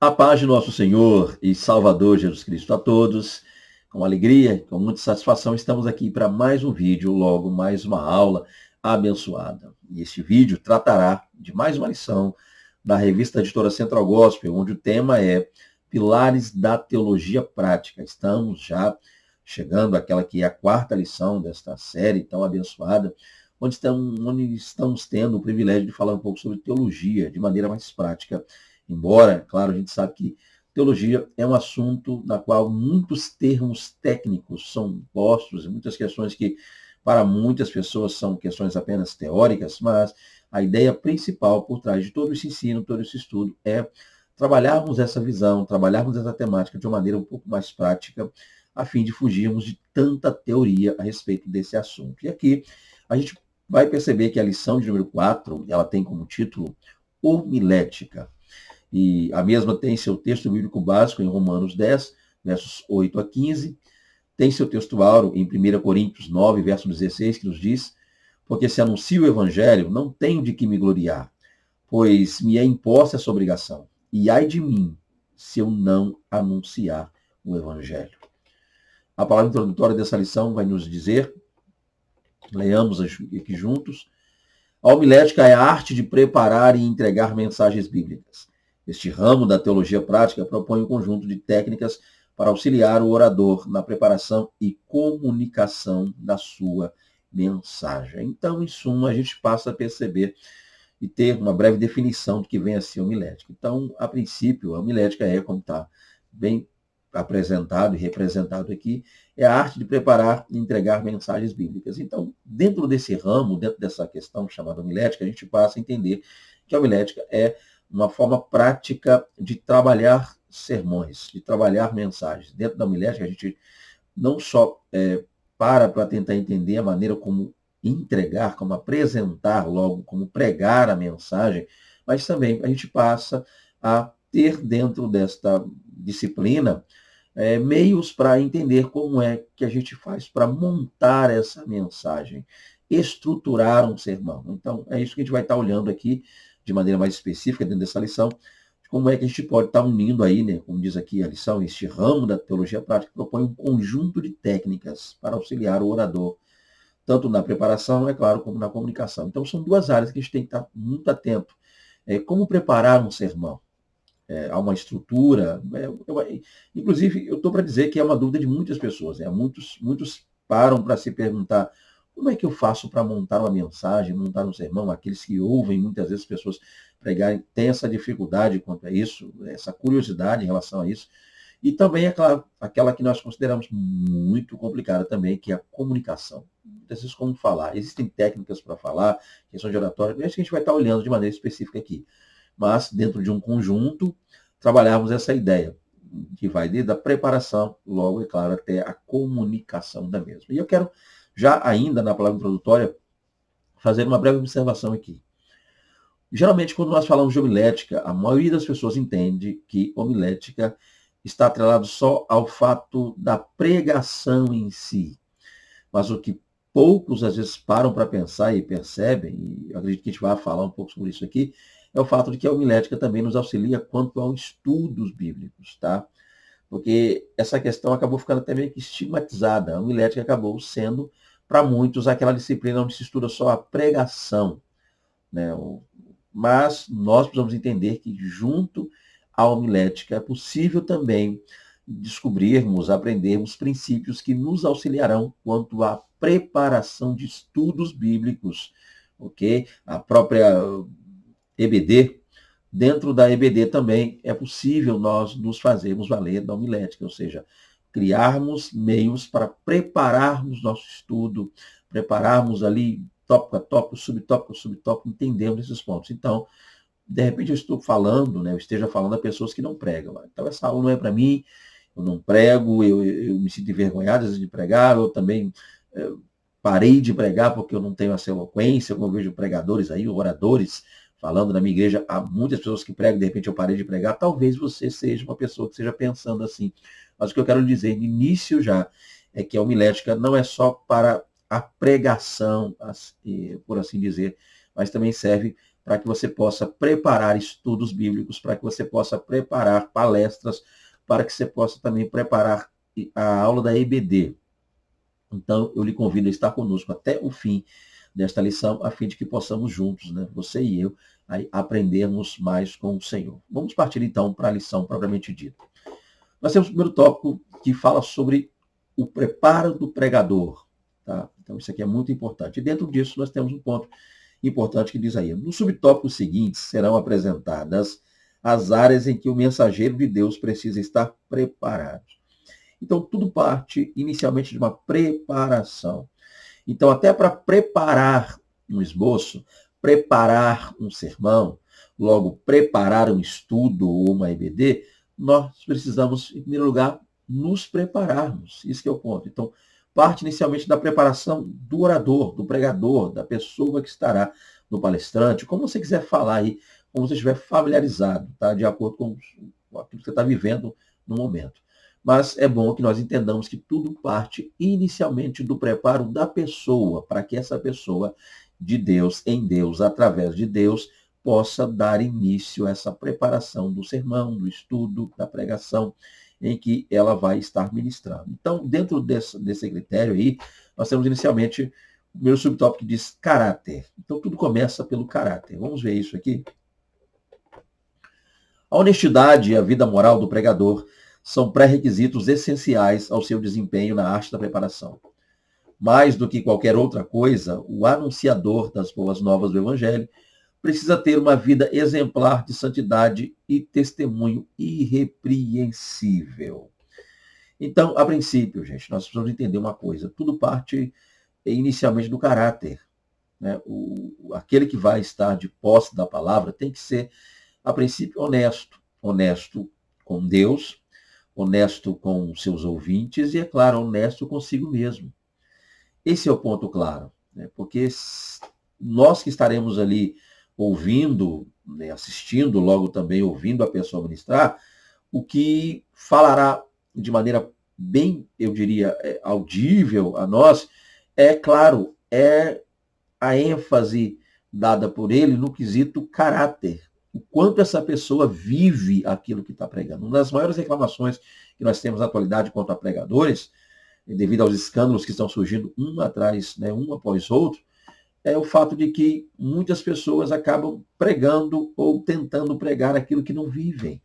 A paz de nosso Senhor e Salvador Jesus Cristo a todos. Com alegria, com muita satisfação, estamos aqui para mais um vídeo, logo mais uma aula abençoada. E este vídeo tratará de mais uma lição da revista editora Central Gospel, onde o tema é Pilares da Teologia Prática. Estamos já chegando àquela que é a quarta lição desta série tão abençoada, onde estamos tendo o privilégio de falar um pouco sobre teologia de maneira mais prática. Embora, claro, a gente sabe que teologia é um assunto na qual muitos termos técnicos são postos, muitas questões que para muitas pessoas são questões apenas teóricas, mas a ideia principal por trás de todo esse ensino, todo esse estudo é trabalharmos essa visão, trabalharmos essa temática de uma maneira um pouco mais prática, a fim de fugirmos de tanta teoria a respeito desse assunto. E aqui a gente vai perceber que a lição de número 4, ela tem como título homilética. E a mesma tem seu texto bíblico básico em Romanos 10, versos 8 a 15. Tem seu texto áureo em 1 Coríntios 9, verso 16, que nos diz: porque se anuncio o evangelho, não tenho de que me gloriar, pois me é imposta essa obrigação. E ai de mim, se eu não anunciar o evangelho. A palavra introdutória dessa lição vai nos dizer, leamos aqui juntos: a homilética é a arte de preparar e entregar mensagens bíblicas. Este ramo da teologia prática propõe um conjunto de técnicas para auxiliar o orador na preparação e comunicação da sua mensagem. Então, em suma, a gente passa a perceber e ter uma breve definição do que vem a ser homilética. Então, a princípio, a homilética é, como está bem apresentado e representado aqui, é a arte de preparar e entregar mensagens bíblicas. Então, dentro desse ramo, dentro dessa questão chamada homilética, a gente passa a entender que a homilética é uma forma prática de trabalhar sermões, de trabalhar mensagens. Dentro da homilética, a gente não só para tentar entender a maneira como entregar, como apresentar logo, como pregar a mensagem, mas também a gente passa a ter dentro desta disciplina meios para entender como é que a gente faz para montar essa mensagem, estruturar um sermão. Então, é isso que a gente vai estar olhando aqui de maneira mais específica dentro dessa lição, como é que a gente pode estar unindo aí, né, como diz aqui a lição, este ramo da teologia prática propõe um conjunto de técnicas para auxiliar o orador, tanto na preparação, é claro, como na comunicação. Então, são duas áreas que a gente tem que estar muito atento. Como preparar um sermão? Há uma estrutura. Inclusive, eu estou para dizer que é uma dúvida de muitas pessoas. Muitos param para se perguntar como é que eu faço para montar uma mensagem, montar um sermão. Aqueles que ouvem muitas vezes pessoas pregarem têm essa dificuldade quanto a isso, essa curiosidade em relação a isso. E também, é claro, aquela que nós consideramos muito complicada também, que é a comunicação. Muitas vezes, como falar. Existem técnicas para falar, questão de oratória, é isso que a gente vai estar olhando de maneira específica aqui. Mas, dentro de um conjunto, trabalharmos essa ideia, que vai desde a preparação, logo, é claro, até a comunicação da mesma. E eu quero, já ainda na palavra introdutória, fazer uma breve observação aqui. Geralmente, quando nós falamos de homilética, a maioria das pessoas entende que homilética está atrelado só ao fato da pregação em si. Mas o que poucos às vezes param para pensar e percebem, e eu acredito que a gente vai falar um pouco sobre isso aqui, é o fato de que a homilética também nos auxilia quanto aos estudos bíblicos, tá? Porque essa questão acabou ficando até meio que estigmatizada. A homilética acabou sendo, para muitos, aquela disciplina onde se estuda só a pregação, né? Mas nós precisamos entender que junto à homilética é possível também descobrirmos, aprendermos princípios que nos auxiliarão quanto à preparação de estudos bíblicos, ok? A própria EBD, dentro da EBD também é possível nós nos fazermos valer da homilética, ou seja, criarmos meios para prepararmos nosso estudo, prepararmos ali tópico a tópico, subtópico a subtópico, entendendo esses pontos. Então, de repente eu estou falando, né, eu esteja falando a pessoas que não pregam. Então, essa aula não é para mim, eu não prego, eu me sinto envergonhado às vezes de pregar, eu também parei de pregar porque eu não tenho essa eloquência, como eu vejo pregadores aí, oradores, falando na minha igreja, há muitas pessoas que pregam, de repente eu parei de pregar, talvez você seja uma pessoa que esteja pensando assim. Mas o que eu quero dizer, no início já, é que a homilética não é só para a pregação, por assim dizer, mas também serve para que você possa preparar estudos bíblicos, para que você possa preparar palestras, para que você possa também preparar a aula da EBD. Então, eu lhe convido a estar conosco até o fim desta lição, a fim de que possamos juntos, né, você e eu, aí, aprendermos mais com o Senhor. Vamos partir então para a lição propriamente dita. Nós temos o primeiro tópico que fala sobre o preparo do pregador. Tá? Então, isso aqui é muito importante. E dentro disso, nós temos um ponto importante que diz aí: no subtópico seguinte serão apresentadas as áreas em que o mensageiro de Deus precisa estar preparado. Então, tudo parte inicialmente de uma preparação. Então, até para preparar um esboço, preparar um sermão, logo preparar um estudo ou uma EBD, nós precisamos, em primeiro lugar, nos prepararmos. Isso que é o ponto. Então, parte inicialmente da preparação do orador, do pregador, da pessoa que estará no palestrante, como você quiser falar aí, como você estiver familiarizado, tá? De acordo com aquilo que você está vivendo no momento. Mas é bom que nós entendamos que tudo parte inicialmente do preparo da pessoa, para que essa pessoa de Deus, em Deus, através de Deus, possa dar início a essa preparação do sermão, do estudo, da pregação, em que ela vai estar ministrando. Então, dentro desse critério aí, nós temos inicialmente o primeiro subtópico que diz caráter. Então, tudo começa pelo caráter. Vamos ver isso aqui. A honestidade e a vida moral do pregador são pré-requisitos essenciais ao seu desempenho na arte da preparação. Mais do que qualquer outra coisa, o anunciador das boas novas do Evangelho precisa ter uma vida exemplar de santidade e testemunho irrepreensível. Então, a princípio, gente, nós precisamos entender uma coisa. Tudo parte inicialmente do caráter. Né? Aquele que vai estar de posse da palavra tem que ser, a princípio, honesto. Honesto com Deus, honesto com seus ouvintes e, é claro, honesto consigo mesmo. Esse é o ponto claro, né? Porque nós que estaremos ali ouvindo, né, assistindo, logo também ouvindo a pessoa ministrar, o que falará de maneira bem, eu diria, audível a nós, é claro, é a ênfase dada por ele no quesito caráter. O quanto essa pessoa vive aquilo que está pregando. Uma das maiores reclamações que nós temos na atualidade quanto a pregadores, devido aos escândalos que estão surgindo um atrás, né, um após outro, é o fato de que muitas pessoas acabam pregando ou tentando pregar aquilo que não vivem.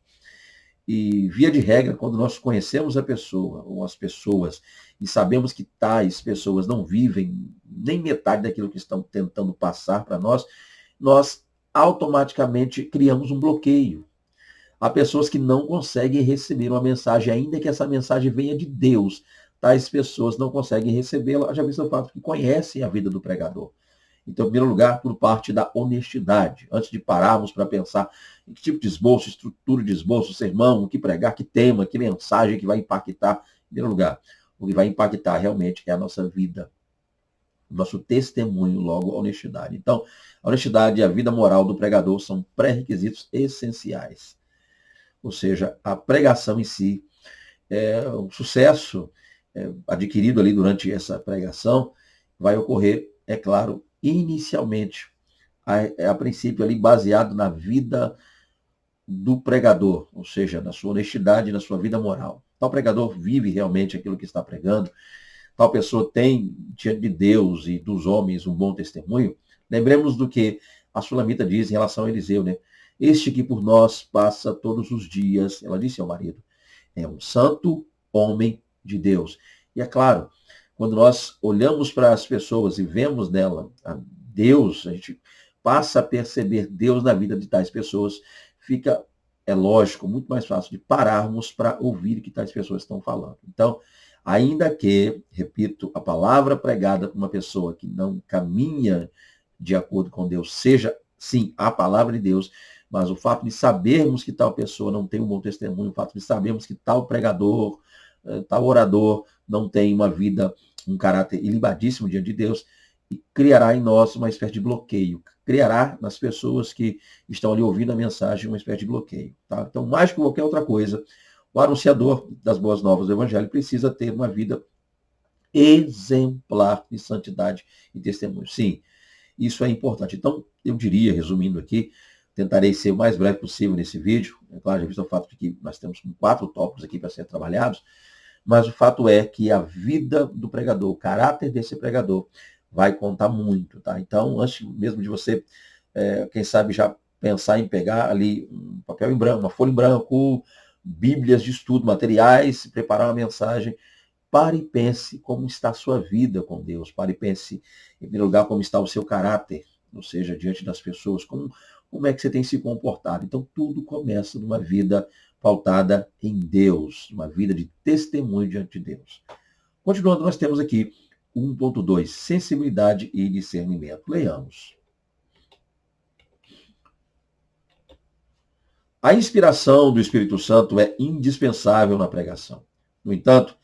E, via de regra, quando nós conhecemos a pessoa ou as pessoas e sabemos que tais pessoas não vivem nem metade daquilo que estão tentando passar para nós, nós automaticamente criamos um bloqueio. Há pessoas que não conseguem receber uma mensagem, ainda que essa mensagem venha de Deus. Tais pessoas não conseguem recebê-la, já visto o fato que conhecem a vida do pregador. Então, em primeiro lugar, por parte da honestidade. Antes de pararmos para pensar em que tipo de esboço, estrutura de esboço, sermão, o que pregar, que tema, que mensagem que vai impactar. Em primeiro lugar, o que vai impactar realmente é a nossa vida, nosso testemunho, logo a honestidade. Então, a honestidade e a vida moral do pregador são pré-requisitos essenciais. Ou seja, a pregação em si, o sucesso adquirido ali durante essa pregação vai ocorrer, é claro, inicialmente, a princípio ali baseado na vida do pregador, ou seja, na sua honestidade e na sua vida moral. Tal pregador vive realmente aquilo que está pregando, tal pessoa tem diante de Deus e dos homens um bom testemunho. Lembremos do que a Sulamita diz em relação a Eliseu, né? Este que por nós passa todos os dias, ela disse ao marido, é um santo homem de Deus. E é claro, quando nós olhamos para as pessoas e vemos nela a Deus, a gente passa a perceber Deus na vida de tais pessoas, fica, é lógico, muito mais fácil de pararmos para ouvir o que tais pessoas estão falando. Então, ainda que, repito, a palavra pregada por uma pessoa que não caminha de acordo com Deus seja, sim, a palavra de Deus, mas o fato de sabermos que tal pessoa não tem um bom testemunho, o fato de sabermos que tal pregador, tal orador não tem uma vida, um caráter ilibadíssimo diante de Deus, e criará em nós uma espécie de bloqueio, criará nas pessoas que estão ali ouvindo a mensagem uma espécie de bloqueio. Tá? Então, mais que qualquer outra coisa, o anunciador das boas novas do Evangelho precisa ter uma vida exemplar de santidade e testemunho. Sim, Isso é importante. Então, eu diria, resumindo aqui, tentarei ser o mais breve possível nesse vídeo. É claro, já visto o fato de que nós temos 4 tópicos aqui para ser trabalhados, mas o fato é que a vida do pregador, o caráter desse pregador, vai contar muito, tá? Então, antes mesmo de você, quem sabe, já pensar em pegar ali um papel em branco, uma folha em branco, bíblias de estudo, materiais, preparar uma mensagem, pare e pense como está a sua vida com Deus. Pare e pense, em primeiro lugar, como está o seu caráter, ou seja, diante das pessoas, como é que você tem se comportado. Então, tudo começa numa vida pautada em Deus, uma vida de testemunho diante de Deus. Continuando, nós temos aqui 1.2, sensibilidade e discernimento. Leiamos. A inspiração do Espírito Santo é indispensável na pregação. No entanto,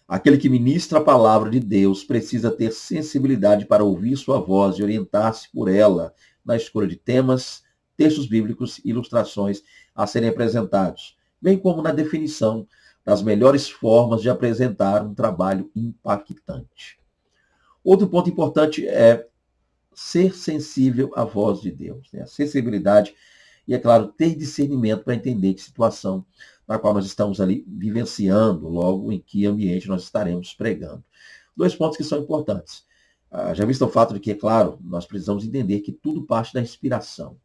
aquele que ministra a palavra de Deus precisa ter sensibilidade para ouvir sua voz e orientar-se por ela na escolha de temas, textos bíblicos e ilustrações a serem apresentados, bem como na definição das melhores formas de apresentar um trabalho impactante. Outro ponto importante é ser sensível à voz de Deus, né? A sensibilidade e, é claro, ter discernimento para entender que situação na qual nós estamos ali vivenciando, logo em que ambiente nós estaremos pregando. 2 pontos que são importantes. Já visto o fato de que, é claro, nós precisamos entender que tudo parte da inspiração.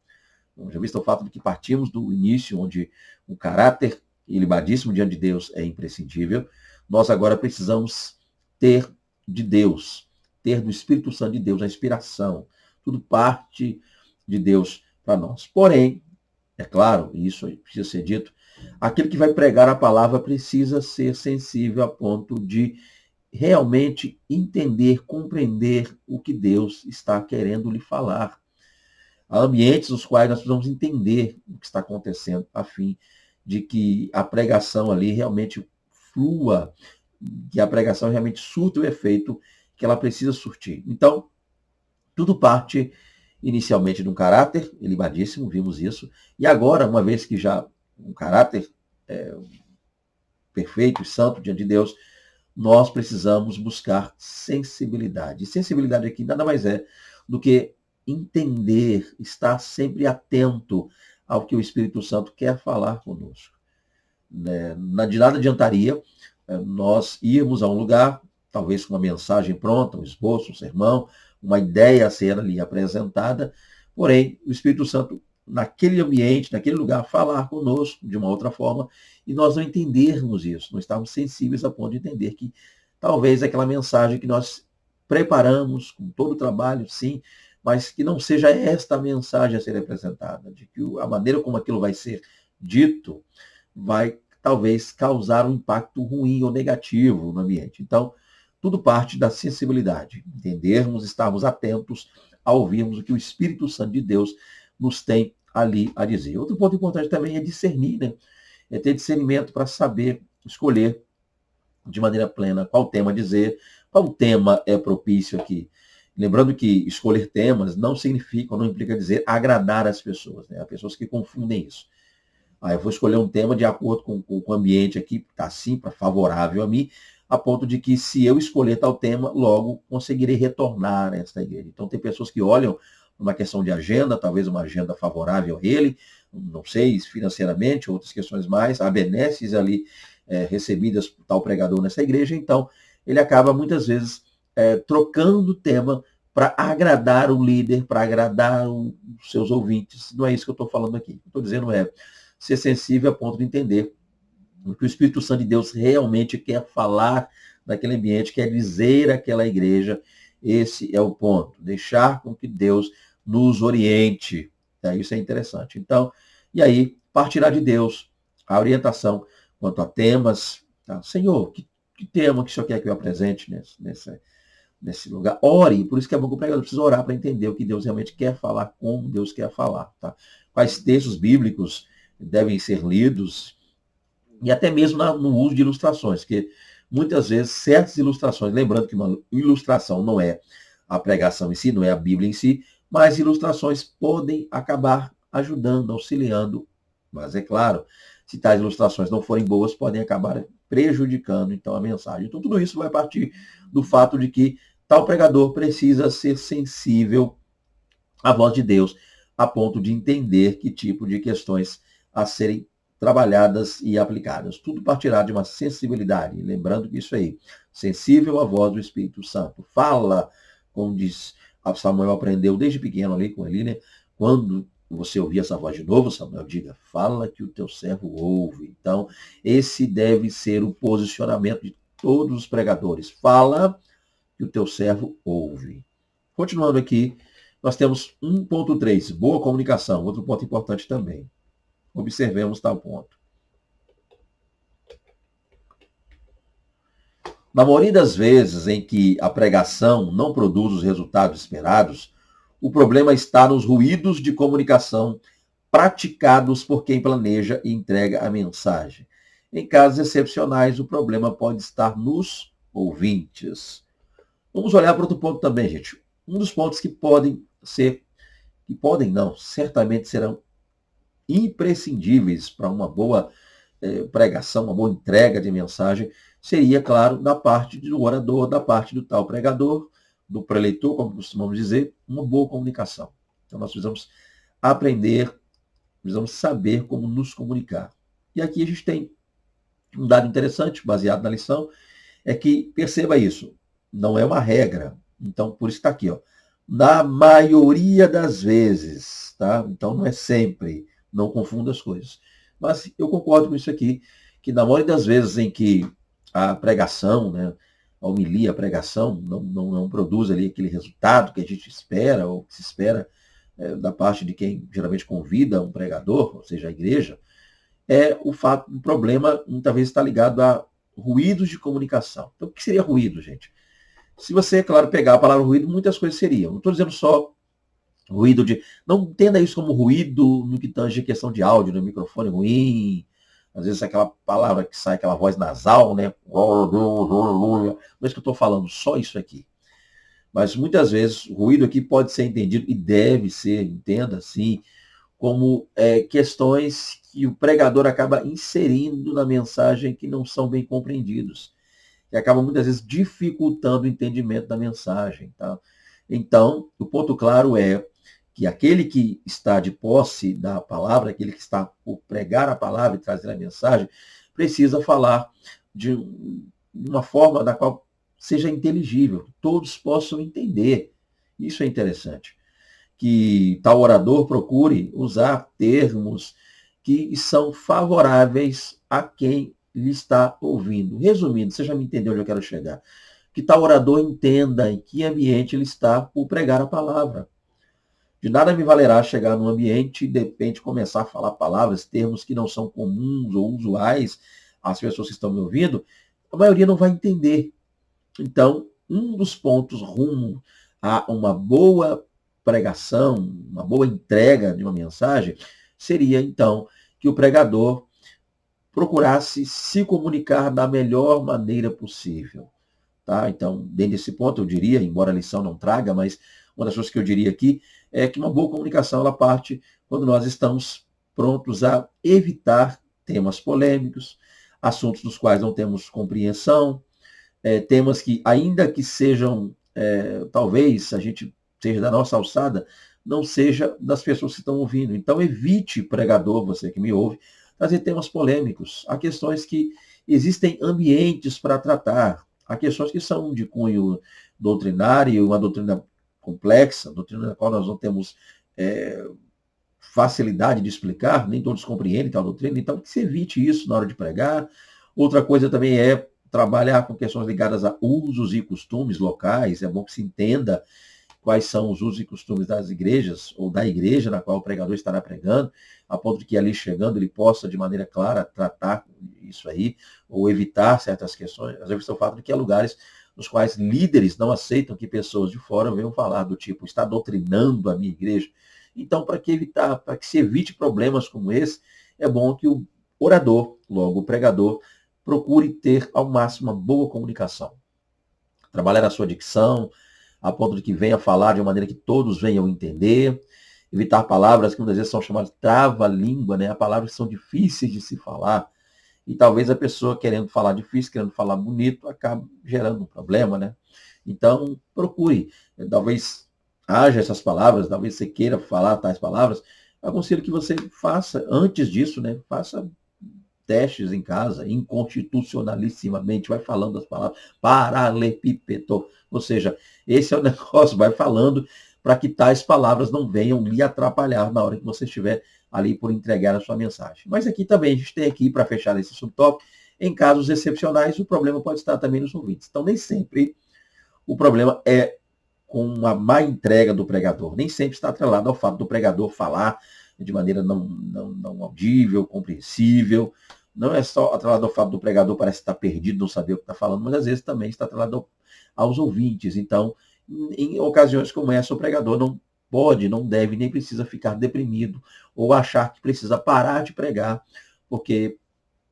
Já visto o fato de que partimos do início, onde o caráter ilibadíssimo diante de Deus é imprescindível, nós agora precisamos ter de Deus, ter do Espírito Santo de Deus a inspiração. Tudo parte de Deus para nós. Porém, é claro, e isso precisa ser dito, aquele que vai pregar a palavra precisa ser sensível a ponto de realmente entender, compreender o que Deus está querendo lhe falar. Há ambientes nos quais nós precisamos entender o que está acontecendo, a fim de que a pregação ali realmente flua, que a pregação realmente surta o efeito que ela precisa surtir. Então, tudo parte inicialmente de um caráter elevadíssimo, vimos isso, e agora, uma vez que já um caráter perfeito e santo diante de Deus, nós precisamos buscar sensibilidade. E sensibilidade aqui nada mais é do que entender, estar sempre atento ao que o Espírito Santo quer falar conosco. De nada adiantaria nós irmos a um lugar, talvez com uma mensagem pronta, um esboço, um sermão, uma ideia a ser ali apresentada, porém, o Espírito Santo, naquele ambiente, naquele lugar, falar conosco de uma outra forma, e nós não entendermos isso, não estarmos sensíveis a ponto de entender que talvez aquela mensagem que nós preparamos com todo o trabalho, sim, mas que não seja esta a mensagem a ser apresentada, de que a maneira como aquilo vai ser dito vai talvez causar um impacto ruim ou negativo no ambiente. Então, tudo parte da sensibilidade, entendermos, estarmos atentos a ouvirmos o que o Espírito Santo de Deus nos tem ali a dizer. Outro ponto importante também é discernir, né? É ter discernimento para saber escolher de maneira plena qual tema dizer, qual tema é propício aqui. Lembrando que escolher temas não significa, não implica dizer agradar as pessoas, né? Há pessoas que confundem isso. Eu vou escolher um tema de acordo com o ambiente aqui, que está assim, favorável a mim, a ponto de que se eu escolher tal tema, logo conseguirei retornar a esta igreja. Então tem pessoas que olham uma questão de agenda, talvez uma agenda favorável a ele, não sei, financeiramente, outras questões mais, há benesses ali recebidas por tal pregador nessa igreja, então ele acaba muitas vezes trocando o tema para agradar o líder, para agradar os seus ouvintes. Não é isso que eu estou falando aqui. O que eu estou dizendo é ser sensível a ponto de entender o que o Espírito Santo de Deus realmente quer falar naquele ambiente, quer dizer àquela igreja. Esse é o ponto. Deixar com que Deus nos oriente. Isso é interessante. Então, e aí, partirá de Deus a orientação quanto a temas. Tá? Senhor, que tema que o Senhor quer que eu apresente nesse lugar? Ore, por isso que é bom que o pregador precisa orar para entender o que Deus realmente quer falar, como Deus quer falar. Tá? Quais textos bíblicos devem ser lidos, e até mesmo no uso de ilustrações, que muitas vezes certas ilustrações, lembrando que uma ilustração não é a pregação em si, não é a Bíblia em si, mas ilustrações podem acabar ajudando, auxiliando, mas é claro, se tais ilustrações não forem boas, podem acabar prejudicando então a mensagem. Então tudo isso vai partir do fato de que tal pregador precisa ser sensível a voz de Deus, a ponto de entender que tipo de questões a serem trabalhadas e aplicadas. Tudo partirá de uma sensibilidade, lembrando que isso aí, sensível à voz do Espírito Santo. Fala, como diz Samuel, aprendeu desde pequeno ali com ele, né? Quando você ouvir essa voz de novo, Samuel, diga, fala que o teu servo ouve. Então, esse deve ser o posicionamento de todos os pregadores. Fala que o teu servo ouve. Continuando aqui, nós temos 1.3, boa comunicação, outro ponto importante também. Observemos tal ponto. Na maioria das vezes em que a pregação não produz os resultados esperados, o problema está nos ruídos de comunicação praticados por quem planeja e entrega a mensagem. Em casos excepcionais, o problema pode estar nos ouvintes. Vamos olhar para outro ponto também, gente. Um dos pontos que podem ser, que podem não, certamente serão imprescindíveis para uma boa pregação, uma boa entrega de mensagem, seria, claro, da parte do orador, da parte do tal pregador, do preleitor, como costumamos dizer, uma boa comunicação. Então, nós precisamos aprender, precisamos saber como nos comunicar. E aqui a gente tem um dado interessante, baseado na lição, é que, perceba isso, não é uma regra. Então, por isso está aqui, ó. Na maioria das vezes, tá? Então, não é sempre, não confunda as coisas. Mas eu concordo com isso aqui, que na maioria das vezes em que a pregação, né, a homilia, a pregação, não produz ali aquele resultado que a gente espera, ou que se espera da parte de quem geralmente convida um pregador, ou seja, a igreja, o problema muitas vezes está ligado a ruídos de comunicação. Então, o que seria ruído, gente? Se você, é claro, pegar a palavra ruído, muitas coisas seriam. Não estou dizendo só ruído de... Não entenda isso como ruído no que tange a questão de áudio, no microfone ruim, às vezes aquela palavra que sai, aquela voz nasal, né? Não é isso que eu estou falando, só isso aqui. Mas muitas vezes o ruído aqui pode ser entendido, e deve ser, entenda assim, como questões que o pregador acaba inserindo na mensagem que não são bem compreendidos, que acabam muitas vezes dificultando o entendimento da mensagem. Tá? Então, o ponto claro é que aquele que está de posse da palavra, aquele que está por pregar a palavra e trazer a mensagem, precisa falar de uma forma da qual seja inteligível, que todos possam entender. Isso é interessante. Que tal orador procure usar termos que são favoráveis a quem lhe está ouvindo. Resumindo, você já me entendeu onde eu quero chegar. Que tal orador entenda em que ambiente ele está por pregar a palavra. De nada me valerá chegar num ambiente e, de repente, começar a falar palavras, termos que não são comuns ou usuais às pessoas que estão me ouvindo, a maioria não vai entender. Então, um dos pontos rumo a uma boa pregação, uma boa entrega de uma mensagem, seria, então, que o pregador procurasse se comunicar da melhor maneira possível. Tá? Então, dentro desse ponto, eu diria, embora a lição não traga, mas uma das coisas que eu diria aqui é que uma boa comunicação ela parte quando nós estamos prontos a evitar temas polêmicos, assuntos dos quais não temos compreensão, temas que, ainda que sejam, talvez a gente seja da nossa alçada, não seja das pessoas que estão ouvindo. Então, evite, pregador, você que me ouve, trazer temas polêmicos. Há questões que existem ambientes para tratar. Há questões que são de cunho doutrinário, uma doutrina complexa, doutrina na qual nós não temos facilidade de explicar, nem todos compreendem tal doutrina, então que se evite isso na hora de pregar. Outra coisa também é trabalhar com questões ligadas a usos e costumes locais, é bom que se entenda quais são os usos e costumes das igrejas, ou da igreja na qual o pregador estará pregando, a ponto de que ali chegando ele possa, de maneira clara, tratar isso aí, ou evitar certas questões. Às vezes o fato de que há lugares nos quais líderes não aceitam que pessoas de fora venham falar do tipo, está doutrinando a minha igreja. Então, para que se evite problemas como esse, é bom que o orador, logo o pregador, procure ter ao máximo uma boa comunicação. Trabalhar a sua dicção, a ponto de que venha falar de uma maneira que todos venham entender, evitar palavras que muitas vezes são chamadas trava-língua, né? Palavras que são difíceis de se falar, e talvez a pessoa querendo falar difícil, querendo falar bonito, acabe gerando um problema, né? Então, procure, talvez haja essas palavras, talvez você queira falar tais palavras, aconselho que você faça, antes disso, né, faça testes em casa, inconstitucionalissimamente, vai falando as palavras, paralelepípedo, ou seja, esse é o negócio, vai falando para que tais palavras não venham lhe atrapalhar na hora que você estiver ali por entregar a sua mensagem. Mas aqui também, a gente tem aqui, para fechar esse subtópico, em casos excepcionais, o problema pode estar também nos ouvintes. Então, nem sempre o problema é com a má entrega do pregador. Nem sempre está atrelado ao fato do pregador falar de maneira não audível, compreensível. Não é só atrelado ao fato do pregador parece estar perdido, não saber o que está falando, mas às vezes também está atrelado aos ouvintes. Então, em ocasiões como essa, o pregador não pode, não deve, nem precisa ficar deprimido ou achar que precisa parar de pregar, porque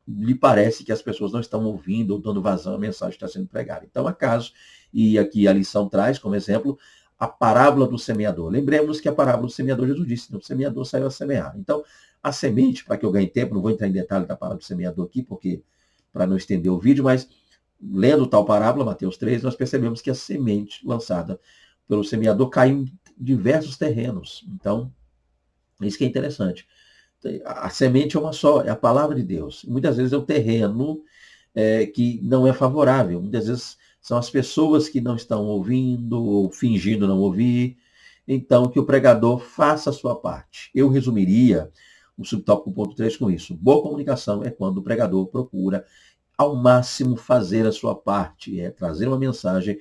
lhe parece que as pessoas não estão ouvindo ou dando vazão à mensagem que está sendo pregada. Então, há casos, e aqui a lição traz como exemplo a parábola do semeador. Lembremos que a parábola do semeador, Jesus disse, o semeador saiu a semear. Então, a semente, para que eu ganhe tempo, não vou entrar em detalhe da parábola do semeador aqui, porque para não estender o vídeo, mas lendo tal parábola, Mateus 3, nós percebemos que a semente lançada pelo semeador caiu em diversos terrenos. Então, isso que é interessante. A semente é uma só, é a palavra de Deus. Muitas vezes é o terreno que não é favorável. Muitas vezes são as pessoas que não estão ouvindo ou fingindo não ouvir. Então, que o pregador faça a sua parte. Eu resumiria o subtópico ponto 3 com isso. Boa comunicação é quando o pregador procura ao máximo fazer a sua parte, trazer uma mensagem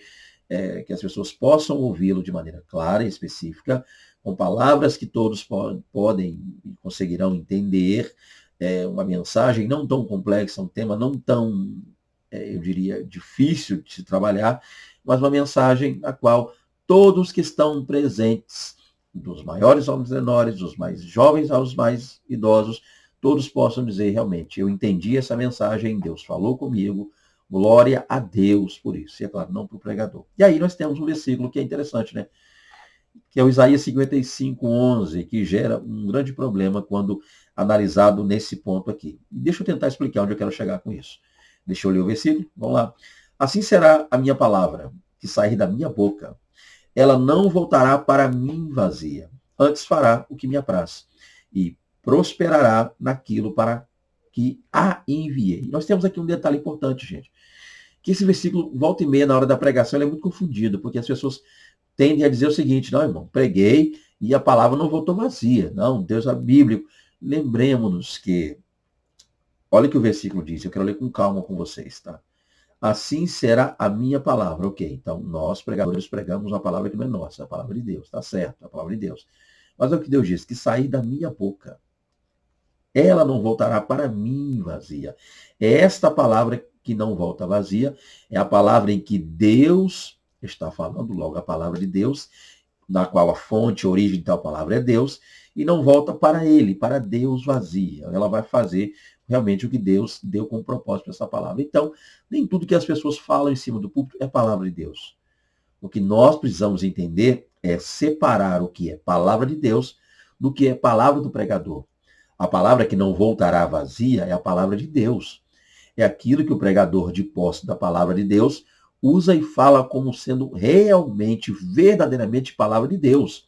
que as pessoas possam ouvi-lo de maneira clara e específica, com palavras que todos podem e conseguirão entender, uma mensagem não tão complexa, um tema não tão, eu diria, difícil de se trabalhar, mas uma mensagem a qual todos que estão presentes, dos maiores aos menores, dos mais jovens aos mais idosos, todos possam dizer realmente, eu entendi essa mensagem, Deus falou comigo, glória a Deus por isso. E é claro, não para o pregador. E aí nós temos um versículo que é interessante, né? Que é o Isaías 55:11, que gera um grande problema quando analisado nesse ponto aqui. Deixa eu tentar explicar onde eu quero chegar com isso. Deixa eu ler o versículo, vamos lá. Assim será a minha palavra, que sair da minha boca. Ela não voltará para mim vazia, antes fará o que me apraz, e prosperará naquilo para que a enviei. Nós temos aqui um detalhe importante, gente, que esse versículo, volta e meia, na hora da pregação, ele é muito confundido, porque as pessoas tendem a dizer o seguinte, não, irmão, preguei e a palavra não voltou vazia. Não, Deus é bíblico. Lembremos-nos que, olha o que o versículo diz, eu quero ler com calma com vocês, tá? Assim será a minha palavra. Ok, então nós, pregadores, pregamos uma palavra que não é nossa, a palavra de Deus, tá certo, a palavra de Deus. Mas é o que Deus diz, que sair da minha boca, ela não voltará para mim vazia. É esta palavra que não volta vazia, é a palavra em que Deus está falando, logo a palavra de Deus, na qual a fonte, a origem de tal palavra é Deus, e não volta para ele, para Deus vazia. Ela vai fazer realmente o que Deus deu como propósito para essa palavra. Então, nem tudo que as pessoas falam em cima do púlpito é palavra de Deus. O que nós precisamos entender é separar o que é palavra de Deus do que é palavra do pregador. A palavra que não voltará vazia é a palavra de Deus. É aquilo que o pregador, de posse da palavra de Deus, usa e fala como sendo realmente, verdadeiramente palavra de Deus.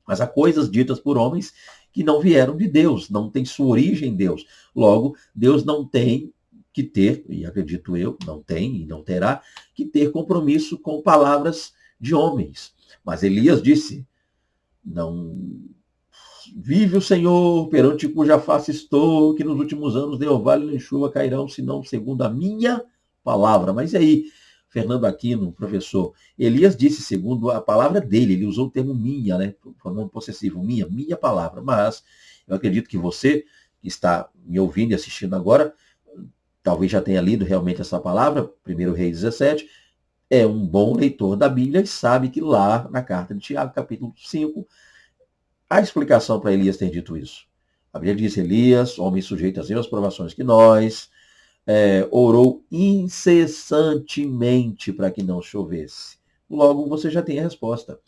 Mas há coisas ditas por homens que não vieram de Deus, não tem sua origem em Deus. Logo, Deus não tem que ter, e acredito eu, não tem e não terá, que ter compromisso com palavras de homens. Mas Elias disse, não vive o Senhor, perante cuja face estou, que nos últimos anos nem orvalho nem chuva cairão, senão segundo a minha palavra. Mas e aí, Fernando Aquino, professor, Elias disse segundo a palavra dele, ele usou o termo minha, né? Formando possessivo, minha palavra. Mas eu acredito que você, que está me ouvindo e assistindo agora, talvez já tenha lido realmente essa palavra, 1 Reis 17, é um bom leitor da Bíblia e sabe que lá na carta de Tiago, capítulo 5, a explicação para Elias ter dito isso. A Bíblia diz, Elias, homem sujeito às mesmas provações que nós, orou incessantemente para que não chovesse. Logo, você já tem a resposta.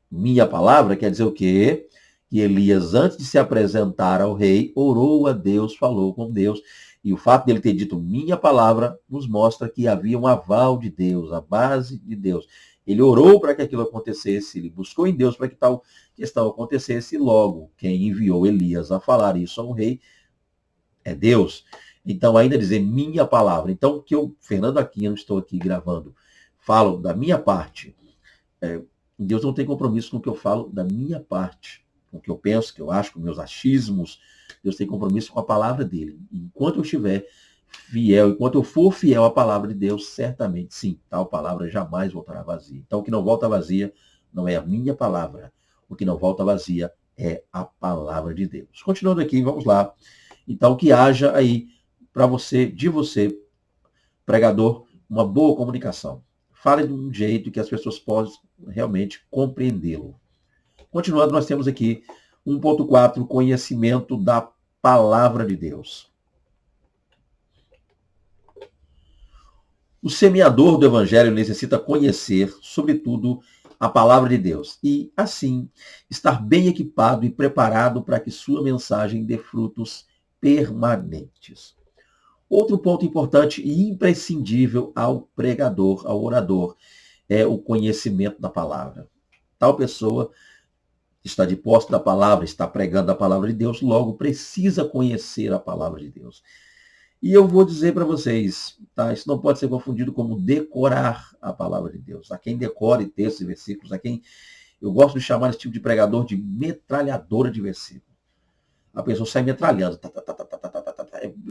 Minha palavra quer dizer o quê? Que Elias, antes de se apresentar ao rei, orou a Deus, falou com Deus. E o fato dele ter dito minha palavra nos mostra que havia um aval de Deus, a base de Deus. Ele orou para que aquilo acontecesse, ele buscou em Deus para que tal questão acontecesse, e logo quem enviou Elias a falar isso ao rei é Deus. Então, ainda dizer minha palavra. Então, que eu, Fernando Aquino, estou aqui gravando, falo da minha parte. Deus não tem compromisso com o que eu falo da minha parte, com o que eu penso, o que eu acho, com meus achismos. Deus tem compromisso com a palavra dele. Enquanto eu estiver fiel, enquanto eu for fiel à palavra de Deus, certamente sim, tal palavra jamais voltará vazia. Então, o que não volta vazia não é a minha palavra. O que não volta vazia é a palavra de Deus. Continuando aqui, vamos lá. Então, que haja aí para você, de você, pregador, uma boa comunicação. Fale de um jeito que as pessoas possam realmente compreendê-lo. Continuando, nós temos aqui 1.4, conhecimento da palavra de Deus. O semeador do evangelho necessita conhecer, sobretudo, a palavra de Deus e, assim, estar bem equipado e preparado para que sua mensagem dê frutos permanentes. Outro ponto importante e imprescindível ao pregador, ao orador, é o conhecimento da palavra. Tal pessoa está de posse da palavra, está pregando a palavra de Deus, logo precisa conhecer a palavra de Deus. E eu vou dizer para vocês, tá? Isso não pode ser confundido como decorar a palavra de Deus. Há quem decore textos e versículos, há quem eu gosto de chamar esse tipo de pregador de metralhadora de versículos. A pessoa sai metralhando,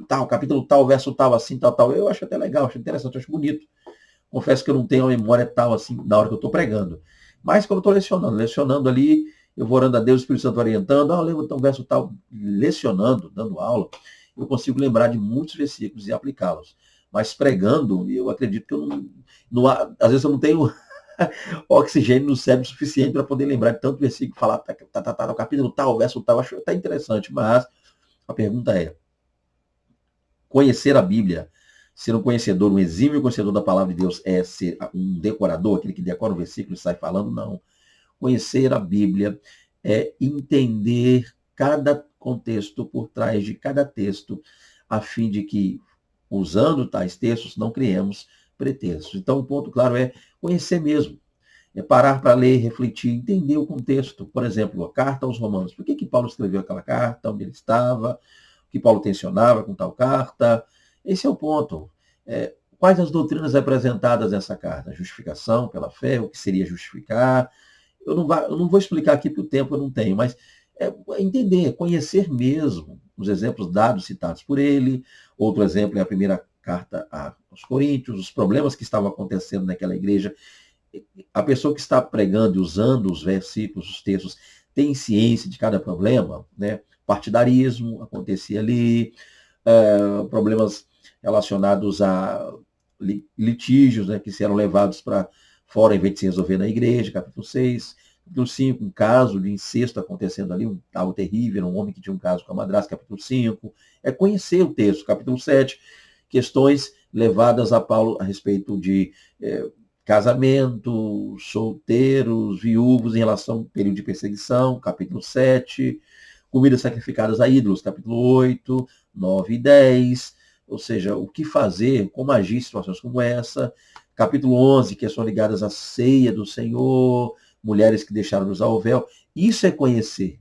tal, capítulo tal, verso tal, assim, tal, tal. Eu acho até legal, acho interessante, acho bonito. Confesso que eu não tenho uma memória tal assim na hora que eu estou pregando. Mas quando eu estou lecionando ali, eu vou orando a Deus, o Espírito Santo orientando, lembra então verso tal, lecionando, dando aula, eu consigo lembrar de muitos versículos e aplicá-los. Mas pregando, eu acredito que eu não às vezes eu não tenho oxigênio no cérebro suficiente para poder lembrar de tanto versículo, falar o capítulo tal, verso tal, acho até interessante, mas a pergunta é, conhecer a Bíblia, ser um conhecedor, um exímio conhecedor da palavra de Deus é ser um decorador, aquele que decora o versículo e sai falando? Não. Conhecer a Bíblia é entender cada contexto por trás de cada texto, a fim de que, usando tais textos, não criemos pretextos. Então, o ponto claro é conhecer mesmo. É parar para ler, refletir, entender o contexto. Por exemplo, a carta aos Romanos. Por que Paulo escreveu aquela carta? Onde ele estava? O que Paulo tensionava com tal carta? Esse é o ponto. Quais as doutrinas apresentadas nessa carta? Justificação pela fé, o que seria justificar? Eu não vou explicar aqui porque o tempo eu não tenho, mas entender, conhecer mesmo os exemplos dados, citados por ele. Outro exemplo é a primeira carta aos Coríntios, os problemas que estavam acontecendo naquela igreja. A pessoa que está pregando e usando os versículos, os textos, tem ciência de cada problema, né? Partidarismo acontecia ali, problemas relacionados a litígios, né, que eram levados para fora em vez de se resolver na igreja, capítulo 6. Capítulo 5, um caso de incesto acontecendo ali, algo terrível, um homem que tinha um caso com a madrasta, capítulo 5. É conhecer o texto, capítulo 7, questões levadas a Paulo a respeito de casamento, solteiros, viúvos em relação ao período de perseguição, capítulo 7, comidas sacrificadas a ídolos, capítulo 8, 9 e 10, ou seja, o que fazer, como agir em situações como essa, capítulo 11, questões ligadas à ceia do Senhor, mulheres que deixaram de usar o véu, isso é conhecer.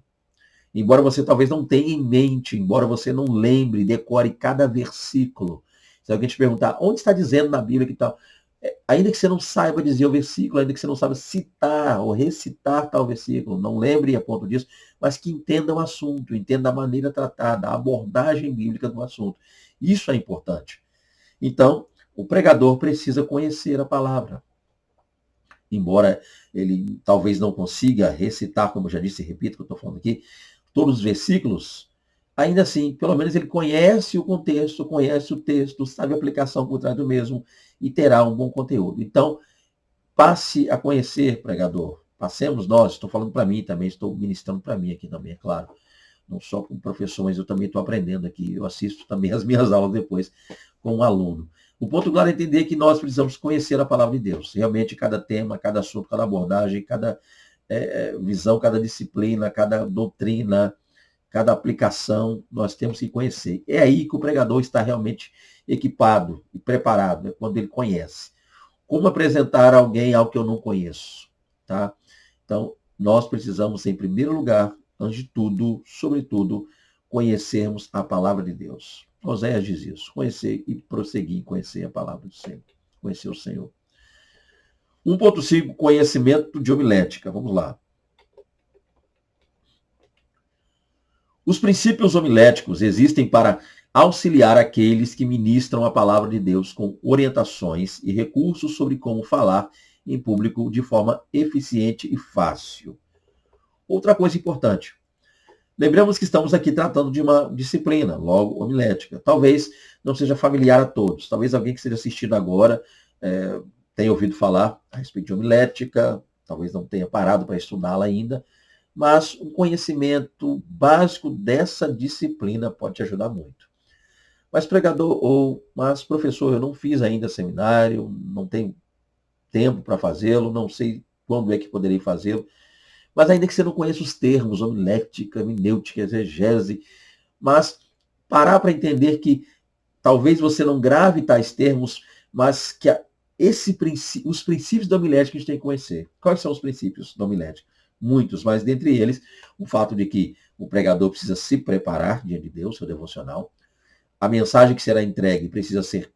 Embora você talvez não tenha em mente, embora você não lembre, decore cada versículo. Se alguém te perguntar, onde está dizendo na Bíblia que tal? Ainda que você não saiba dizer o versículo, ainda que você não saiba citar ou recitar tal versículo, não lembre a ponto disso, mas que entenda o assunto, entenda a maneira tratada, a abordagem bíblica do assunto. Isso é importante. Então, o pregador precisa conhecer a palavra. Embora ele talvez não consiga recitar, como eu já disse e repito que eu estou falando aqui, todos os versículos, ainda assim, pelo menos ele conhece o contexto, conhece o texto, sabe a aplicação por trás do mesmo e terá um bom conteúdo. Então, passe a conhecer, pregador. Passemos nós, estou falando para mim também, estou ministrando para mim aqui também, é claro. Não só como professor, mas eu também estou aprendendo aqui. Eu assisto também as minhas aulas depois com um aluno. O ponto claro é entender que nós precisamos conhecer a palavra de Deus. Realmente, cada tema, cada assunto, cada abordagem, cada visão, cada disciplina, cada doutrina, cada aplicação, nós temos que conhecer. É aí que o pregador está realmente equipado e preparado, quando ele conhece. Como apresentar alguém ao que eu não conheço, tá? Então, nós precisamos, em primeiro lugar, antes de tudo, sobretudo, conhecermos a palavra de Deus. Oséias diz isso, conhecer e prosseguir em conhecer a palavra do Senhor, conhecer o Senhor. 1.5, conhecimento de homilética. Vamos lá. Os princípios homiléticos existem para auxiliar aqueles que ministram a palavra de Deus com orientações e recursos sobre como falar em público de forma eficiente e fácil. Outra coisa importante. Lembramos que estamos aqui tratando de uma disciplina, logo homilética. Talvez não seja familiar a todos. Talvez alguém que esteja assistindo agora tenha ouvido falar a respeito de homilética, talvez não tenha parado para estudá-la ainda, mas um conhecimento básico dessa disciplina pode te ajudar muito. Mas pregador, mas professor, eu não fiz ainda seminário, não tenho tempo para fazê-lo, não sei quando é que poderei fazê-lo. Mas ainda que você não conheça os termos, homilética, hermenêutica, exegese, mas parar para entender que talvez você não grave tais termos, mas que os princípios da homilética a gente tem que conhecer. Quais são os princípios da homilética? Muitos, mas dentre eles, o fato de que o pregador precisa se preparar diante de Deus, seu devocional. A mensagem que será entregue precisa ser,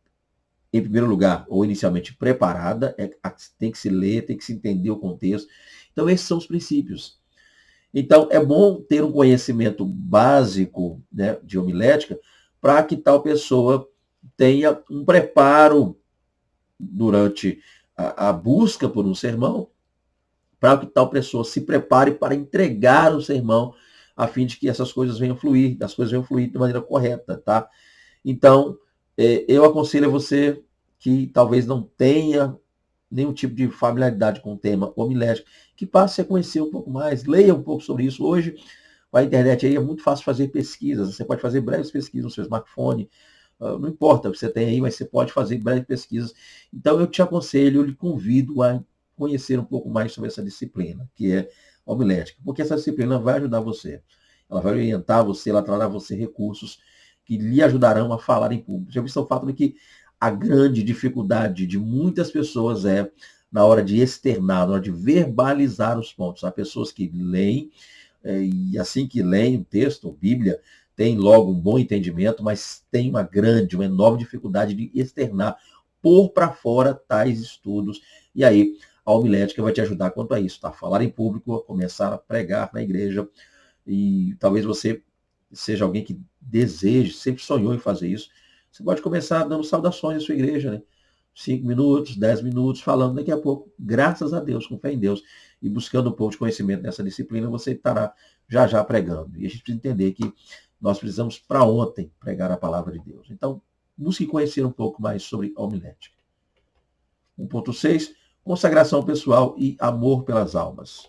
em primeiro lugar, ou inicialmente preparada, tem que se ler, tem que se entender o contexto. Então, esses são os princípios. Então, é bom ter um conhecimento básico, né, de homilética, para que tal pessoa tenha um preparo durante a busca por um sermão, para que tal pessoa se prepare para entregar o sermão, a fim de que essas coisas venham fluir, as coisas venham fluir de maneira correta, tá? Então, eu aconselho a você que talvez não tenha nenhum tipo de familiaridade com o tema homilética, que passe a conhecer um pouco mais, leia um pouco sobre isso. Hoje, com a internet aí é muito fácil fazer pesquisas, você pode fazer breves pesquisas no seu smartphone, não importa o que você tem aí, mas você pode fazer breves pesquisas. Então, eu te aconselho, eu lhe convido a conhecer um pouco mais sobre essa disciplina, que é a homilética, porque essa disciplina vai ajudar você, ela vai orientar você, ela trará a você recursos que lhe ajudarão a falar em público. Já visto o fato de que a grande dificuldade de muitas pessoas é na hora de externar, na hora de verbalizar os pontos. Há pessoas que leem, e assim que leem o texto, a Bíblia, tem logo um bom entendimento, mas tem uma enorme dificuldade de externar, pôr para fora tais estudos. E aí, a homilética vai te ajudar quanto a isso, tá? Falar em público, começar a pregar na igreja, e talvez você seja alguém que deseje, sempre sonhou em fazer isso. Você pode começar dando saudações à sua igreja, né? 5 minutos, 10 minutos, falando daqui a pouco, graças a Deus, com fé em Deus, e buscando um pouco de conhecimento nessa disciplina, você estará já pregando. E a gente precisa entender que nós precisamos, para ontem, pregar a palavra de Deus. Então, busque conhecer um pouco mais sobre a homilética. 1.6, consagração pessoal e amor pelas almas.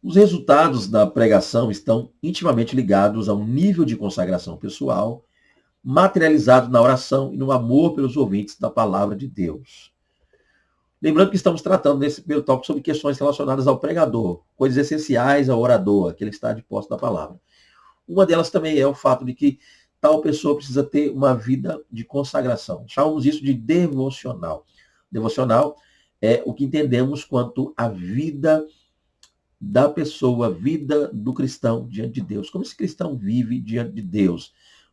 Os resultados da pregação estão intimamente ligados ao nível de consagração pessoal, materializado na oração e no amor pelos ouvintes da palavra de Deus. Lembrando que estamos tratando nesse primeiro tópico sobre questões relacionadas ao pregador, coisas essenciais ao orador, aquele que está de posse da palavra. Uma delas também é o fato de que tal pessoa precisa ter uma vida de consagração. Chamamos isso de devocional. Devocional é o que entendemos quanto a vida da pessoa, a vida do cristão diante de Deus. Como esse cristão vive diante de Deus?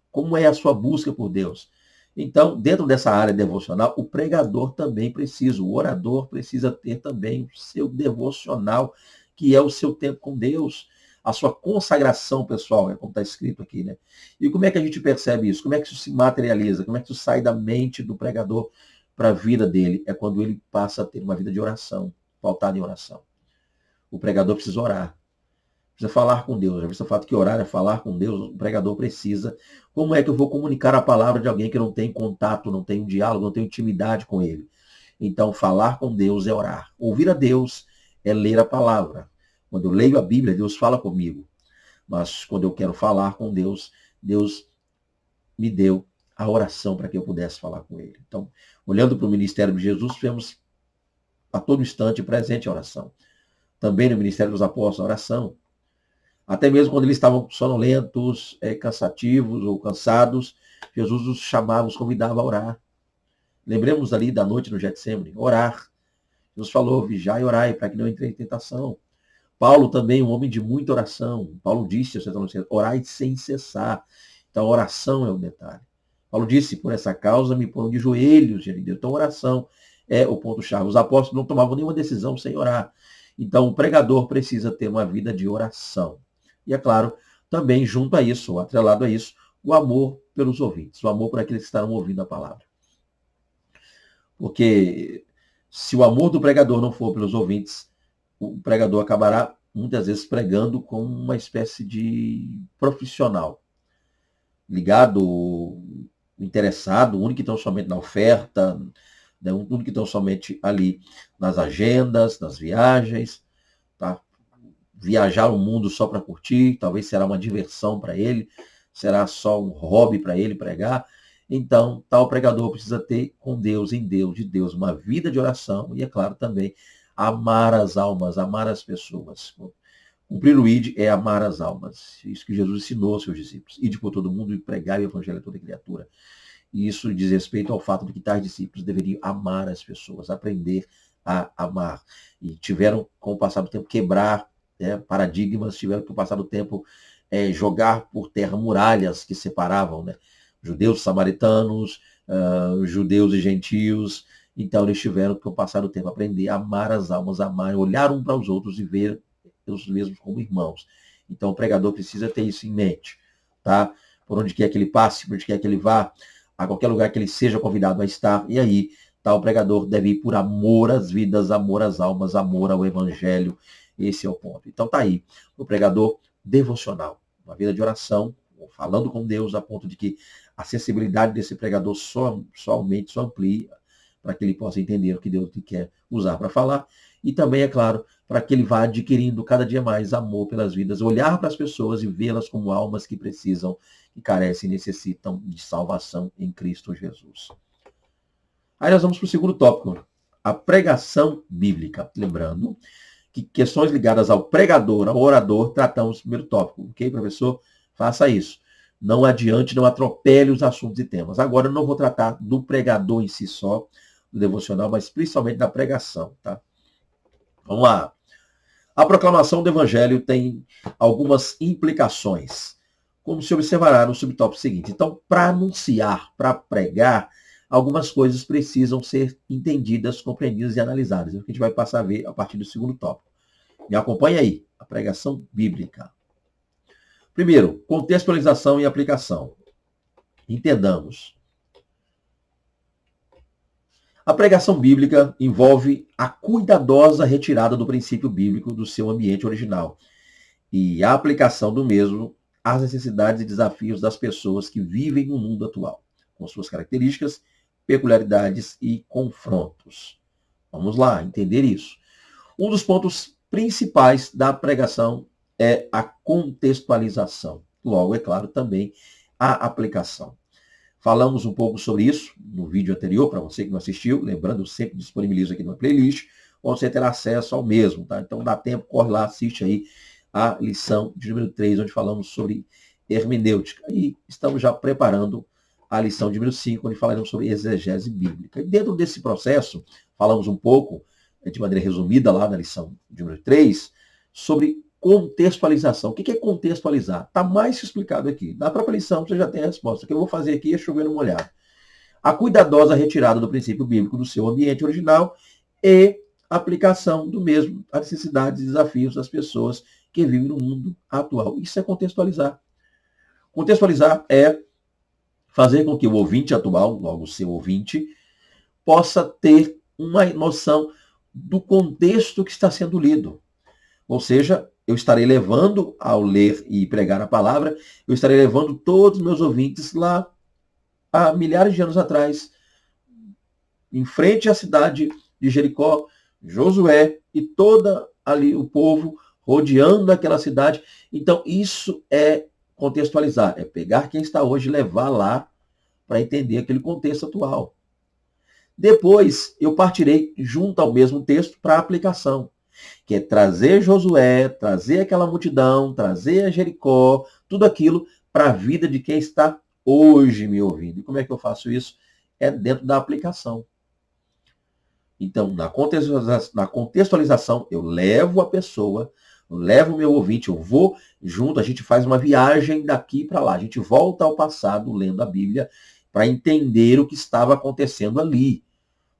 Como é a sua busca por Deus? Então, dentro dessa área devocional, o pregador também precisa, o orador precisa ter também o seu devocional, que é o seu tempo com Deus, a sua consagração pessoal, é como está escrito aqui, né? E como é que a gente percebe isso? Como é que isso se materializa? Como é que isso sai da mente do pregador para a vida dele? É quando ele passa a ter uma vida de oração, pautada em oração. O pregador precisa orar, precisa falar com Deus. Já visto o fato que orar é falar com Deus, o pregador precisa. Como é que eu vou comunicar a palavra de alguém que não tem contato, não tem um diálogo, não tem intimidade com ele? Então, falar com Deus é orar. Ouvir a Deus é ler a palavra. Quando eu leio a Bíblia, Deus fala comigo. Mas quando eu quero falar com Deus, Deus me deu a oração para que eu pudesse falar com ele. Então, olhando para o ministério de Jesus, vemos a todo instante presente a oração. Também no ministério dos apóstolos, a oração. Até mesmo quando eles estavam sonolentos, cansativos ou cansados, Jesus os chamava, os convidava a orar. Lembremos ali da noite no Getsemane, orar. Jesus falou, vigiai e orai, para que não entre em tentação. Paulo também, um homem de muita oração. Paulo disse, orai sem cessar. Então, a oração é o detalhe. Paulo disse, por essa causa me ponho de joelhos diante de Deus. Então, oração é o ponto-chave. Os apóstolos não tomavam nenhuma decisão sem orar. Então, o pregador precisa ter uma vida de oração. E, é claro, também junto a isso, atrelado a isso, o amor pelos ouvintes, o amor por aqueles que estarão ouvindo a palavra. Porque se o amor do pregador não for pelos ouvintes, o pregador acabará muitas vezes pregando como uma espécie de profissional, ligado, interessado, único e tão somente na oferta, né, único e tão somente ali nas agendas, nas viagens, tá? Viajar o mundo só para curtir, talvez será uma diversão para ele, será só um hobby para ele pregar. Então, tal pregador precisa ter com Deus, em Deus, de Deus, uma vida de oração e, é claro, também amar as almas, amar as pessoas. Cumprir o ID é amar as almas. Isso que Jesus ensinou aos seus discípulos. Ide por todo mundo e pregar o evangelho a toda criatura. E isso diz respeito ao fato de que tais discípulos deveriam amar as pessoas, aprender a amar. E tiveram, com o passar do tempo, quebrar, né, paradigmas, tiveram, com o passar do tempo, jogar por terra muralhas que separavam, né, judeus samaritanos, judeus e gentios. Então eles tiveram, com o passar do tempo, aprender a amar as almas, amar, olhar um para os outros e ver os mesmos como irmãos. Então o pregador precisa ter isso em mente, tá? Por onde quer que ele passe, por onde quer que ele vá, a qualquer lugar que ele seja convidado a estar, e aí, tá, o pregador deve ir por amor às vidas, amor às almas, amor ao evangelho. Esse é o ponto. Então tá aí, o pregador devocional, uma vida de oração, falando com Deus, a ponto de que a sensibilidade desse pregador somente só amplia para que ele possa entender o que Deus quer usar para falar, e também, é claro, para que ele vá adquirindo cada dia mais amor pelas vidas, olhar para as pessoas e vê-las como almas que precisam, que carecem e necessitam de salvação em Cristo Jesus. Aí nós vamos para o segundo tópico, a pregação bíblica. Lembrando que questões ligadas ao pregador, ao orador, tratamos no primeiro tópico. Ok, professor? Faça isso. Não adiante, não atropele os assuntos e temas. Agora eu não vou tratar do pregador em si só, do devocional, mas principalmente da pregação, tá? Vamos lá. A proclamação do evangelho tem algumas implicações, como se observará no subtópico seguinte. Então, para anunciar, para pregar, algumas coisas precisam ser entendidas, compreendidas e analisadas. É o que a gente vai passar a ver a partir do segundo tópico. Me acompanha aí, a pregação bíblica. Primeiro, contextualização e aplicação. Entendamos. A pregação bíblica envolve a cuidadosa retirada do princípio bíblico do seu ambiente original e a aplicação do mesmo às necessidades e desafios das pessoas que vivem no mundo atual, com suas características, peculiaridades e confrontos. Vamos lá, entender isso. Um dos pontos principais da pregação é a contextualização. Logo, é claro, também a aplicação. Falamos um pouco sobre isso no vídeo anterior, para você que não assistiu. Lembrando, eu sempre disponibilizo aqui na playlist, onde você terá acesso ao mesmo, tá? Então dá tempo, corre lá, assiste aí a lição de número 3, onde falamos sobre hermenêutica. E estamos já preparando a lição de número 5, onde falaremos sobre exegese bíblica. E dentro desse processo, falamos um pouco, de maneira resumida lá na lição de número 3, sobre contextualização. O que é contextualizar? Está mais explicado aqui. Na própria lição você já tem a resposta. O que eu vou fazer aqui é chover no molhado. A cuidadosa retirada do princípio bíblico do seu ambiente original e aplicação do mesmo às necessidades e desafios das pessoas que vivem no mundo atual. Isso é contextualizar. Contextualizar é fazer com que o ouvinte atual, logo o seu ouvinte, possa ter uma noção do contexto que está sendo lido. Ou seja, eu estarei levando, ao ler e pregar a palavra, eu estarei levando todos os meus ouvintes lá há milhares de anos atrás, em frente à cidade de Jericó, Josué e toda ali o povo rodeando aquela cidade. Então, isso é contextualizar, é pegar quem está hoje e levar lá para entender aquele contexto atual. Depois, eu partirei junto ao mesmo texto para a aplicação, que é trazer Josué, trazer aquela multidão, trazer a Jericó, tudo aquilo para a vida de quem está hoje me ouvindo. E como é que eu faço isso? é dentro da aplicação. Então, na contextualização, eu levo a pessoa, eu levo o meu ouvinte, eu vou junto, a gente faz uma viagem daqui para lá. A gente volta ao passado lendo a Bíblia para entender o que estava acontecendo ali.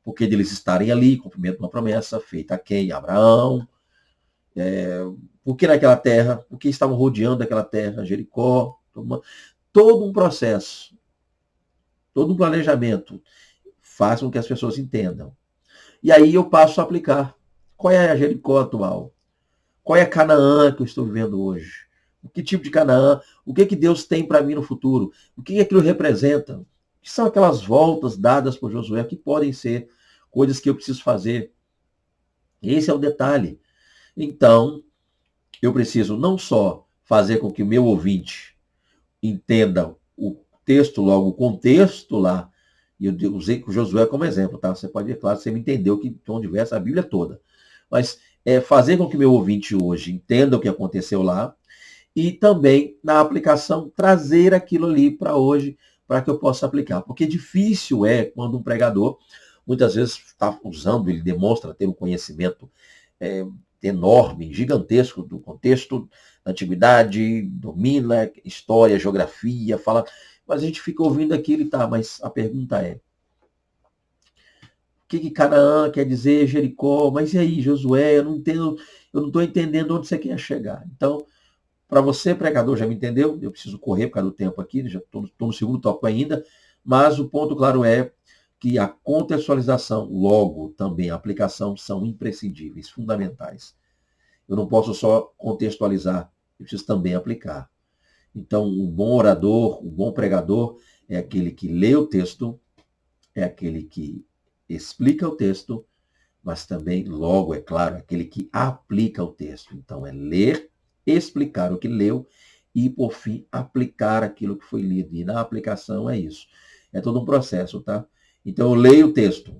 Porque deles estarem ali, cumprimento uma promessa feita a quem? Abraão. Por que naquela terra? Por que estavam rodeando aquela terra? Jericó. Todo um processo, todo um planejamento faz com que as pessoas entendam. E aí eu passo a aplicar. Qual é a Jericó atual? Qual é a Canaã que eu estou vivendo hoje? O que tipo de Canaã? O que Deus tem para mim no futuro? O que aquilo representa? O que são aquelas voltas dadas por Josué que podem ser coisas que eu preciso fazer? Esse é o detalhe. Então, eu preciso não só fazer com que o meu ouvinte entenda o texto, logo o contexto lá, e eu usei o Josué como exemplo, tá? Você pode ver, claro, você me entendeu que onde vem essa Bíblia toda. Mas fazer com que o meu ouvinte hoje entenda o que aconteceu lá e também, na aplicação, trazer aquilo ali para hoje, para que eu possa aplicar. Porque difícil é quando um pregador, muitas vezes, está usando, ele demonstra ter um conhecimento enorme, gigantesco do contexto da antiguidade, domina história, geografia, fala, mas a gente fica ouvindo aquilo e tá, mas a pergunta é, o que Canaã quer dizer, Jericó, mas e aí, Josué, eu não estou entendendo onde você quer chegar. Então, para você, pregador, já me entendeu? Eu preciso correr por causa do tempo aqui, já estou no segundo tópico ainda, mas o ponto claro é que a contextualização, logo também a aplicação, são imprescindíveis, fundamentais. Eu não posso só contextualizar, eu preciso também aplicar. Então, um bom orador, um bom pregador é aquele que lê o texto, é aquele que explica o texto, mas também, logo, é claro, aquele que aplica o texto. Então, é ler, explicar o que leu e, por fim, aplicar aquilo que foi lido. E na aplicação é isso. É todo um processo, tá? Então, eu leio o texto,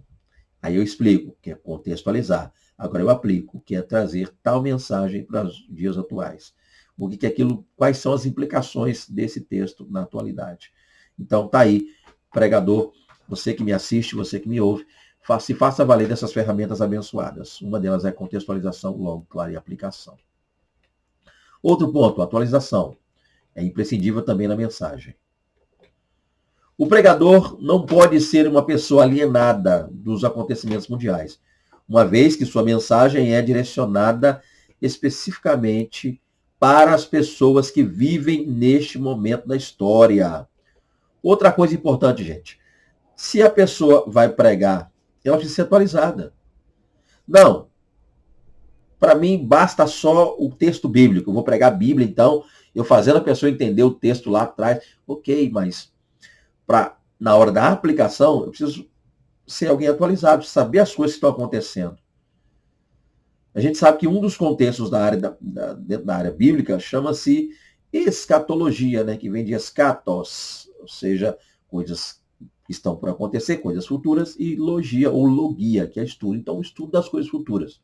aí eu explico, que é contextualizar. Agora eu aplico, que é trazer tal mensagem para os dias atuais. O que é aquilo, quais são as implicações desse texto na atualidade. Então, tá aí, pregador, você que me assiste, você que me ouve, se faça valer dessas ferramentas abençoadas. Uma delas é contextualização, logo, claro, e aplicação. Outro ponto, atualização. É imprescindível também na mensagem. O pregador não pode ser uma pessoa alienada dos acontecimentos mundiais, uma vez que sua mensagem é direcionada especificamente para as pessoas que vivem neste momento da história. Outra coisa importante, gente, se a pessoa vai pregar, ela precisa ser atualizada. Não, para mim basta só o texto bíblico, eu vou pregar a Bíblia, então, eu fazendo a pessoa entender o texto lá atrás, ok, mas na hora da aplicação, eu preciso ser alguém atualizado, saber as coisas que estão acontecendo. A gente sabe que um dos contextos dentro da área bíblica chama-se escatologia, né, que vem de escatos, ou seja, coisas que estão por acontecer, coisas futuras, e logia ou logia, que é estudo. Então, o estudo das coisas futuras.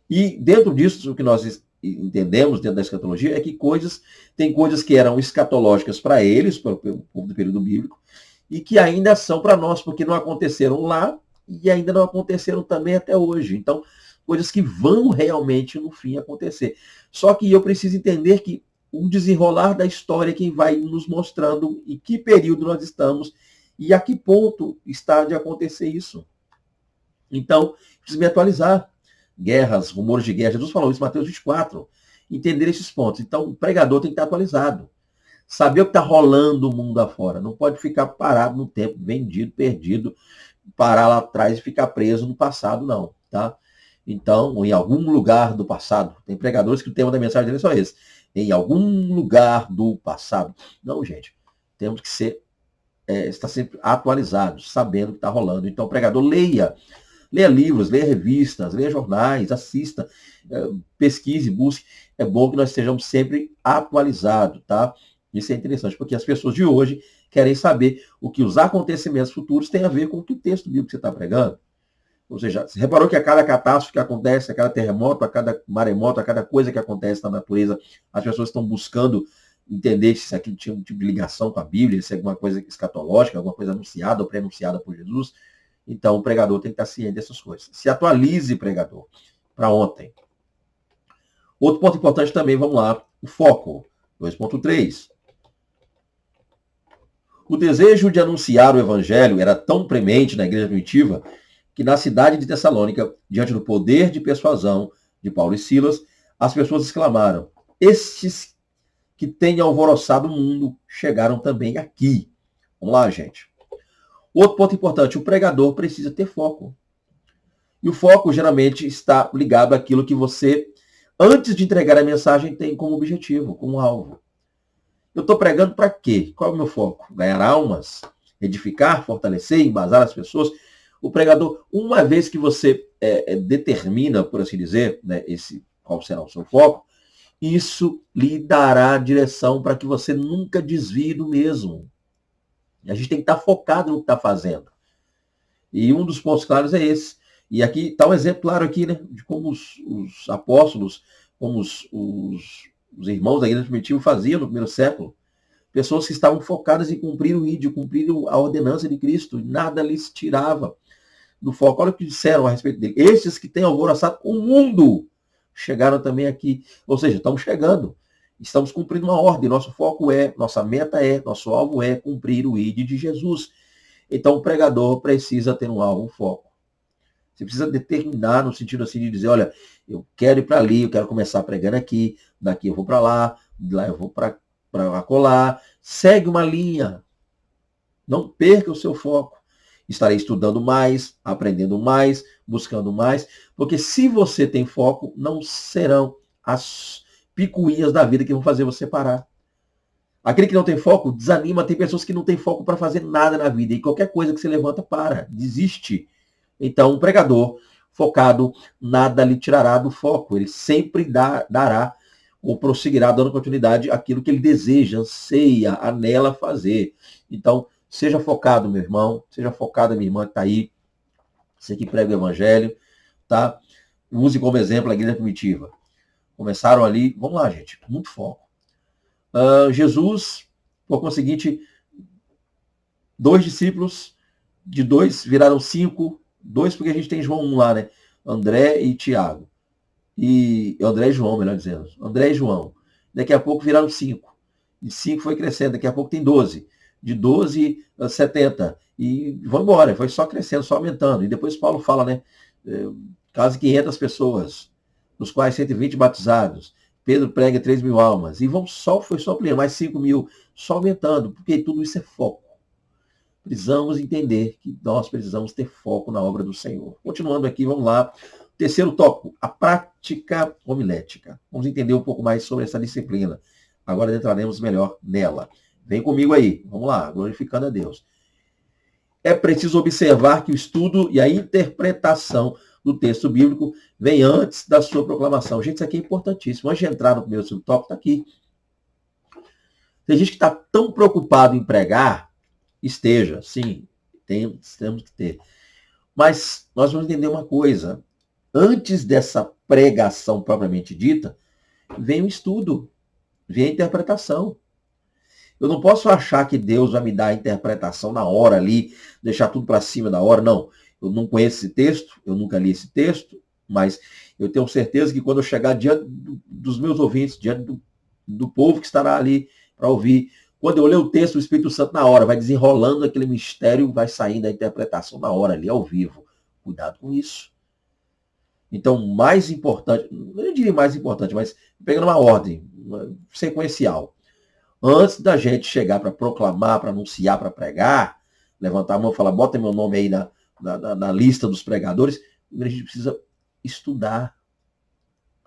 E dentro disso, o que nós entendemos dentro da escatologia é que tem coisas que eram escatológicas para eles, para o povo do período bíblico, e que ainda são para nós, porque não aconteceram lá e ainda não aconteceram também até hoje. Então, coisas que vão realmente, no fim, acontecer. Só que eu preciso entender que o desenrolar da história é quem vai nos mostrando em que período nós estamos e a que ponto está de acontecer isso. Então, preciso me atualizar. Guerras, rumores de guerra. Jesus falou isso em Mateus 24. Entender esses pontos. Então, o pregador tem que estar atualizado. Saber o que está rolando o mundo afora. Não pode ficar parado no tempo, vendido, perdido, parar lá atrás e ficar preso no passado, não. Tá? Então, ou em algum lugar do passado. Tem pregadores que o tema da mensagem dele é só esse. Em algum lugar do passado. Não, gente. Temos que estar sempre atualizados, sabendo o que está rolando. Então, o pregador leia livros, leia revistas, leia jornais, assista, pesquise, busque. É bom que nós estejamos sempre atualizados, tá? Isso é interessante, porque as pessoas de hoje querem saber o que os acontecimentos futuros têm a ver com o que o texto bíblico que você está pregando. Ou seja, você reparou que a cada catástrofe que acontece, a cada terremoto, a cada maremoto, a cada coisa que acontece na natureza, as pessoas estão buscando entender se aquilo tinha um tipo de ligação com a Bíblia, se é alguma coisa escatológica, alguma coisa anunciada ou pré-anunciada por Jesus. Então, o pregador tem que estar ciente dessas coisas. Se atualize, pregador, para ontem. Outro ponto importante também, vamos lá, o foco. 2.3. O desejo de anunciar o evangelho era tão premente na igreja primitiva que na cidade de Tessalônica, diante do poder de persuasão de Paulo e Silas, as pessoas exclamaram: estes que têm alvoroçado o mundo chegaram também aqui. Vamos lá, gente. Outro ponto importante, o pregador precisa ter foco. E o foco geralmente está ligado àquilo que você, antes de entregar a mensagem, tem como objetivo, como alvo. Eu estou pregando para quê? Qual é o meu foco? Ganhar almas? Edificar, fortalecer, embasar as pessoas? O pregador, uma vez que você determina, por assim dizer, né, qual será o seu foco, isso lhe dará direção para que você nunca desvie do mesmo. A gente tem que estar focado no que está fazendo. E um dos pontos claros é esse. E aqui está um exemplo claro aqui, né, de como os apóstolos, como os irmãos da igreja primitiva faziam no primeiro século. Pessoas que estavam focadas em cumprir o ídio, cumprir a ordenança de Cristo. Nada lhes tirava do foco. Olha o que disseram a respeito dele. Estes que têm alvoroçado o mundo chegaram também aqui. Ou seja, estamos chegando. Estamos cumprindo uma ordem. Nosso foco nossa meta nosso alvo é cumprir o ídio de Jesus. Então o pregador precisa ter um alvo, um foco. Você precisa determinar no sentido assim de dizer, olha, eu quero ir para ali, eu quero começar pregando aqui, daqui eu vou para lá, de lá eu vou para acolá. Segue uma linha. Não perca o seu foco. Estarei estudando mais, aprendendo mais, buscando mais, porque se você tem foco, não serão as picuinhas da vida que vão fazer você parar. Aquele que não tem foco desanima. Tem pessoas que não têm foco para fazer nada na vida e qualquer coisa que você levanta para, desiste. Então, um pregador focado, nada lhe tirará do foco. Ele sempre dará ou prosseguirá dando continuidade àquilo que ele deseja, anseia, anela fazer. Então, seja focado, meu irmão, seja focada, minha irmã que está aí, você que prega o evangelho, tá? Use como exemplo a igreja primitiva. Começaram ali, vamos lá, gente, muito foco. Jesus, por conseguinte, 2 discípulos, de 2 viraram 5, 2 porque a gente tem João 1 lá, né? André e Tiago. E André e João, melhor dizendo. André e João. Daqui a pouco viraram 5. De 5 foi crescendo, daqui a pouco tem 12. De 12, 70. E vão embora, foi só crescendo, só aumentando. E depois Paulo fala, né? Quase 500 pessoas, dos quais 120 batizados. Pedro prega 3.000 almas. E foi só ampliando, mais 5.000, só aumentando, porque tudo isso é foco. Precisamos entender que nós precisamos ter foco na obra do Senhor. Continuando aqui, vamos lá. Terceiro tópico, a prática homilética. Vamos entender um pouco mais sobre essa disciplina. Agora entraremos melhor nela. Vem comigo aí. Vamos lá, glorificando a Deus. É preciso observar que o estudo e a interpretação do texto bíblico vem antes da sua proclamação. Gente, isso aqui é importantíssimo. Antes de entrar no primeiro subtópico, está aqui. Tem gente que está tão preocupado em pregar, esteja, sim, temos que ter. Mas nós vamos entender uma coisa. Antes dessa pregação propriamente dita, vem o estudo, vem a interpretação. Eu não posso achar que Deus vai me dar a interpretação na hora ali, deixar tudo para cima da hora. Não, eu não conheço esse texto, eu nunca li esse texto, mas eu tenho certeza que quando eu chegar diante dos meus ouvintes, diante do povo que estará ali para ouvir, quando eu ler o texto, o Espírito Santo na hora vai desenrolando aquele mistério, vai saindo a interpretação na hora ali, ao vivo. Cuidado com isso. Então, mais importante, eu diria mais importante, mas pegando uma ordem sequencial. Antes da gente chegar para proclamar, para anunciar, para pregar, levantar a mão e falar, bota meu nome aí na lista dos pregadores, a gente precisa estudar,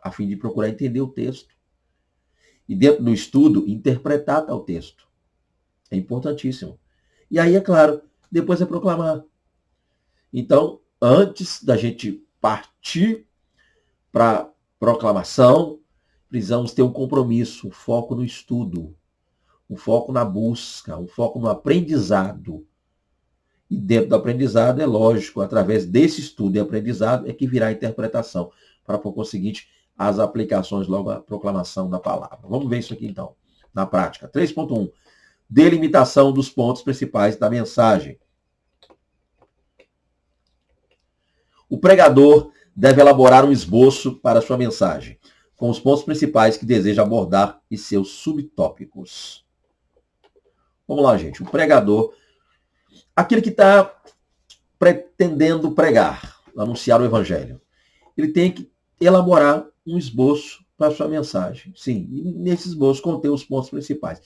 a fim de procurar entender o texto. E dentro do estudo, interpretar tal texto. É importantíssimo. E aí, é claro, depois é proclamar. Então, antes da gente partir para proclamação, precisamos ter um compromisso, um foco no estudo, um foco na busca, um foco no aprendizado. E dentro do aprendizado, é lógico, através desse estudo e aprendizado, é que virá a interpretação, para por conseguinte, as aplicações logo à proclamação da palavra. Vamos ver isso aqui então. na prática. 3.1. Delimitação dos pontos principais da mensagem. O pregador deve elaborar um esboço para sua mensagem, com os pontos principais que deseja abordar e seus subtópicos. Vamos lá, gente. O pregador, aquele que está pretendendo pregar, anunciar o evangelho, ele tem que elaborar um esboço para sua mensagem. Sim, e nesse esboço contém os pontos principais.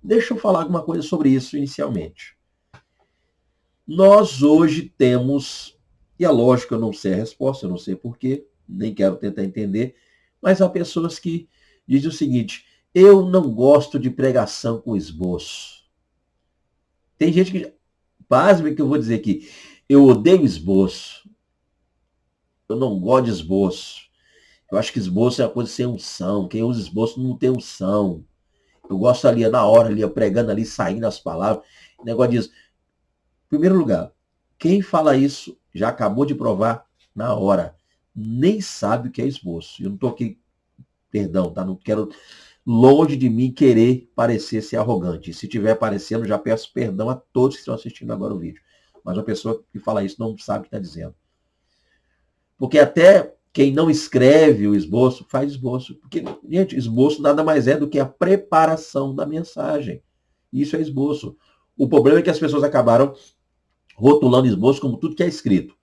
Deixa eu falar alguma coisa sobre isso inicialmente. Nós hoje temos, e é lógico que eu não sei a resposta, eu não sei porquê, nem quero tentar entender, mas há pessoas que dizem o seguinte: eu não gosto de pregação com esboço. Tem gente que, pasme que eu vou dizer aqui, eu odeio esboço. Eu não gosto de esboço. Eu acho que esboço é uma coisa sem unção. Quem usa esboço não tem unção. Eu gosto ali, na hora, ali, pregando ali, saindo as palavras. O negócio disso. Em primeiro lugar, quem fala isso já acabou de provar na hora. Nem sabe o que é esboço. Eu não estou aqui, perdão, tá? Não quero, longe de mim, querer parecer ser arrogante. Se estiver parecendo, já peço perdão a todos que estão assistindo agora o vídeo. Mas uma pessoa que fala isso não sabe o que está dizendo. Porque até quem não escreve o esboço, faz esboço. Porque, gente, esboço nada mais é do que a preparação da mensagem. Isso é esboço. O problema é que as pessoas acabaram rotulando esboço como tudo que é escrito.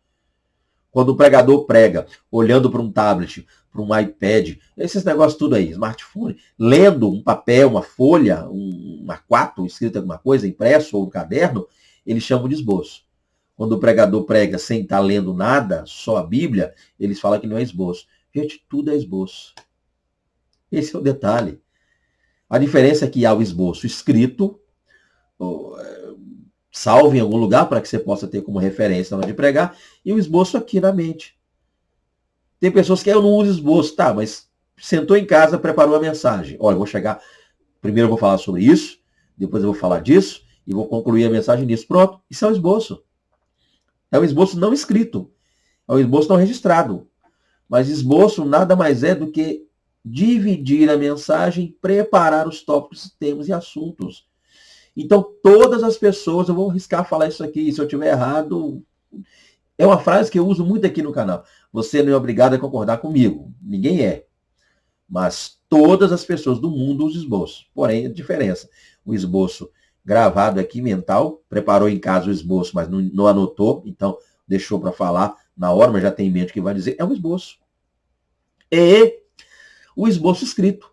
Quando o pregador prega, olhando para um tablet, para um iPad, esses negócios tudo aí, smartphone, lendo um papel, uma folha, um A4, escrito alguma coisa, impresso ou um caderno, eles chamam de esboço. Quando o pregador prega sem estar lendo nada, só a Bíblia, eles falam que não é esboço. Gente, tudo é esboço. Esse é o detalhe. A diferença é que há o esboço escrito, salvo em algum lugar para que você possa ter como referência na hora de pregar, e o esboço aqui na mente. Tem pessoas que eu não uso esboço, tá, mas sentou em casa, preparou a mensagem. Olha, eu vou chegar, primeiro eu vou falar sobre isso, depois eu vou falar disso, e vou concluir a mensagem nisso. Pronto, isso é um esboço. É um esboço não escrito, é um esboço não registrado. Mas esboço nada mais é do que dividir a mensagem, preparar os tópicos, temas e assuntos. Então, todas as pessoas, eu vou arriscar falar isso aqui, se eu estiver errado, é uma frase que eu uso muito aqui no canal. Você não é obrigado a concordar comigo, ninguém é. Mas todas as pessoas do mundo usam esboço. Porém, a diferença, o esboço gravado aqui, mental, preparou em casa o esboço, mas não anotou, então deixou para falar na hora, mas já tem em mente o que vai dizer, é um esboço. E o esboço escrito,